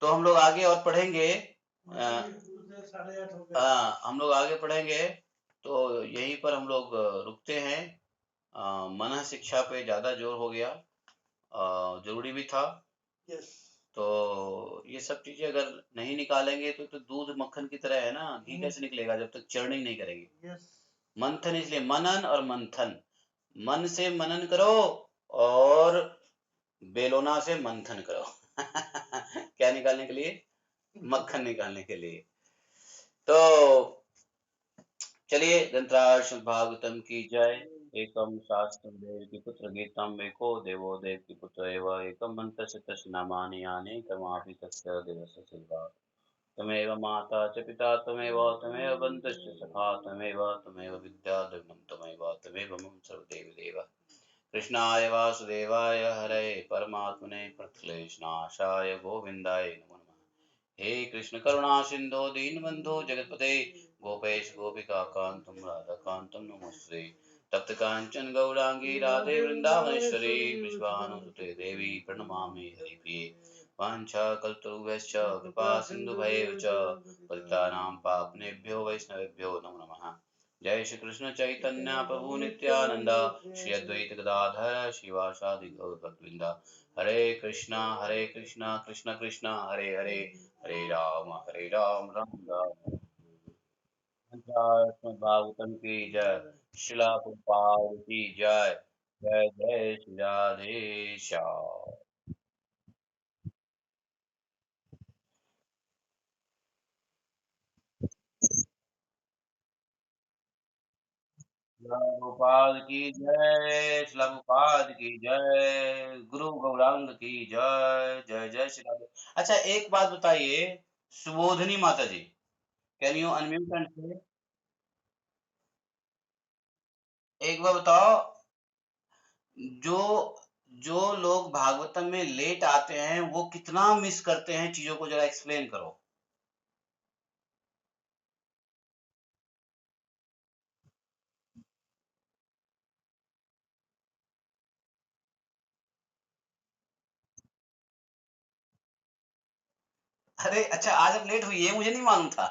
Speaker 1: तो हम लोग आगे और पढ़ेंगे। हाँ, हम लोग आगे पढ़ेंगे, तो यहीं पर हम लोग रुकते हैं। मन शिक्षा पे ज्यादा जोर हो गया, जरूरी भी था। तो ये सब चीजें अगर नहीं निकालेंगे तो दूध मक्खन की तरह है ना, घी कैसे निकलेगा जब तक चर्निंग नहीं करेंगे। मंथन, इसलिए मनन और मंथन, मन से मनन करो और बेलोना से मंथन करो क्या निकालने के लिए? मक्खन निकालने के लिए। तो चलिए, गंत्राश भागवतम की जय। एकम शास्त्रम देव की पुत्र गीतम एको देवो देव की पुत्र एव एकम मंत्र तस्य नामानि यानि तमापि तस्य देवस्य सेवा। तमेव माता च पिता तमेव तमेव बन्धुश्च सखा तमेव तमेव विद्या द्रविणं तमेव तमेव मम सर्वदेव देव। कृष्णाय वासुदेवाय हरे परमात्मने प्रक्लेशनाशाय गोविन्दाय नमो नमः। हे कृष्ण करुणा सिंधु दीनबंधु जगतपते गोपेश गोपिका कांतम राधा कांतम नमस्ते। तप्त कांचन गौरांगी राधे वृंदावनेश्वरी विश्वानुसुते देवी प्रणमामि हरिप्रिये। वाञ्छाकल्पतरुभ्यश्च कृपा सिन्धुभ्येव च पतितानां पावनेभ्यो वैष्णवेभ्यो नमो नमः। जय श्री कृष्ण चैतन्य प्रभु नित्यानंद, श्री अद्वैत गदाधर शिवासादि गौर भक्तवृंद। हरे कृष्णा कृष्ण कृष्ण हरे हरे, हरे राम राम राम। भागवतम की जय, शिला प्रभुपाद की जय। जय जय श्री राधे श्याम। शिला प्रभुपाद की जय, शिला प्रभुपाद की जय, गुरु गौरांग की जय। जय जय श्री राधे। अच्छा, एक बात बताइए, सुबोधनी माता जी, कैन यू अनम्यूट एंड से? एक बार बताओ, जो जो लोग भागवतम में लेट आते हैं वो कितना मिस करते हैं चीजों को, जरा एक्सप्लेन करो। अरे अच्छा, आज अब लेट हुई है, मुझे नहीं मालूम था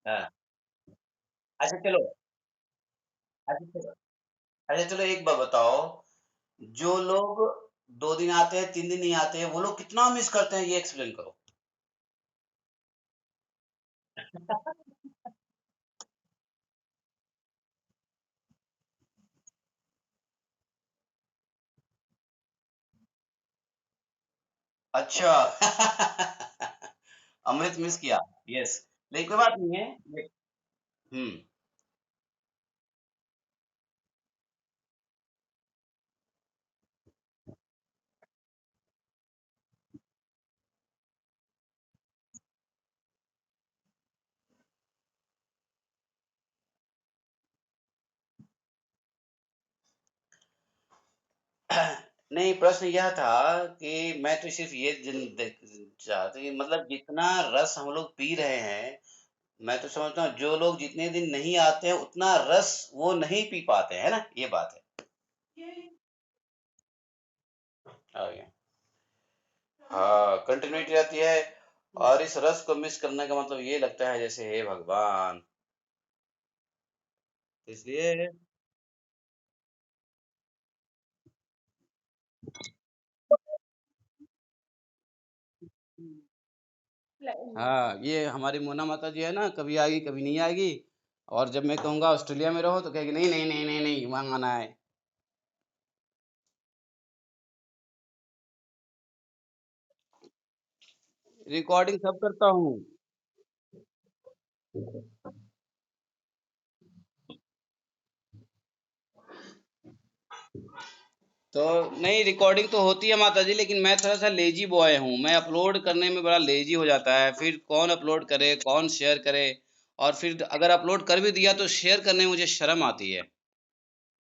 Speaker 1: हाँ, अच्छा चलो, अच्छा चलो, अच्छा चलो, एक बार बताओ, जो लोग 2 दिन आते हैं, 3 दिन नहीं आते हैं, वो लोग कितना मिस करते हैं, ये एक्सप्लेन करो। अच्छा। अमृत मिस किया। यस। लेकिन कोई बात नहीं है। हम्म। नहीं, प्रश्न यह था कि मैं तो सिर्फ ये चाहता कि मतलब जितना रस हम लोग पी रहे हैं, मैं तो समझता हूँ जो लोग जितने दिन नहीं आते हैं उतना रस वो नहीं पी पाते हैं ना, ये बात है। आ गया। हाँ, कंटिन्यूटी रहती है। और इस रस को मिस करने का मतलब ये लगता है जैसे हे भगवान। इसलिए हाँ, ये हमारी मोना माता जी है ना, कभी आएगी कभी नहीं आएगी। और जब मैं कहूँगा ऑस्ट्रेलिया में रहो तो कहेगी नहीं नहीं नहीं नहीं नहीं, वहाँ आना है। रिकॉर्डिंग सब करता हूँ। तो नहीं, रिकॉर्डिंग तो होती है माता जी, लेकिन मैं थोड़ा सा लेजी बॉय हूँ। मैं अपलोड करने में बड़ा लेजी हो जाता है, फिर कौन अपलोड करे कौन शेयर करे। और फिर अगर अपलोड कर भी दिया तो शेयर करने में मुझे शर्म आती है।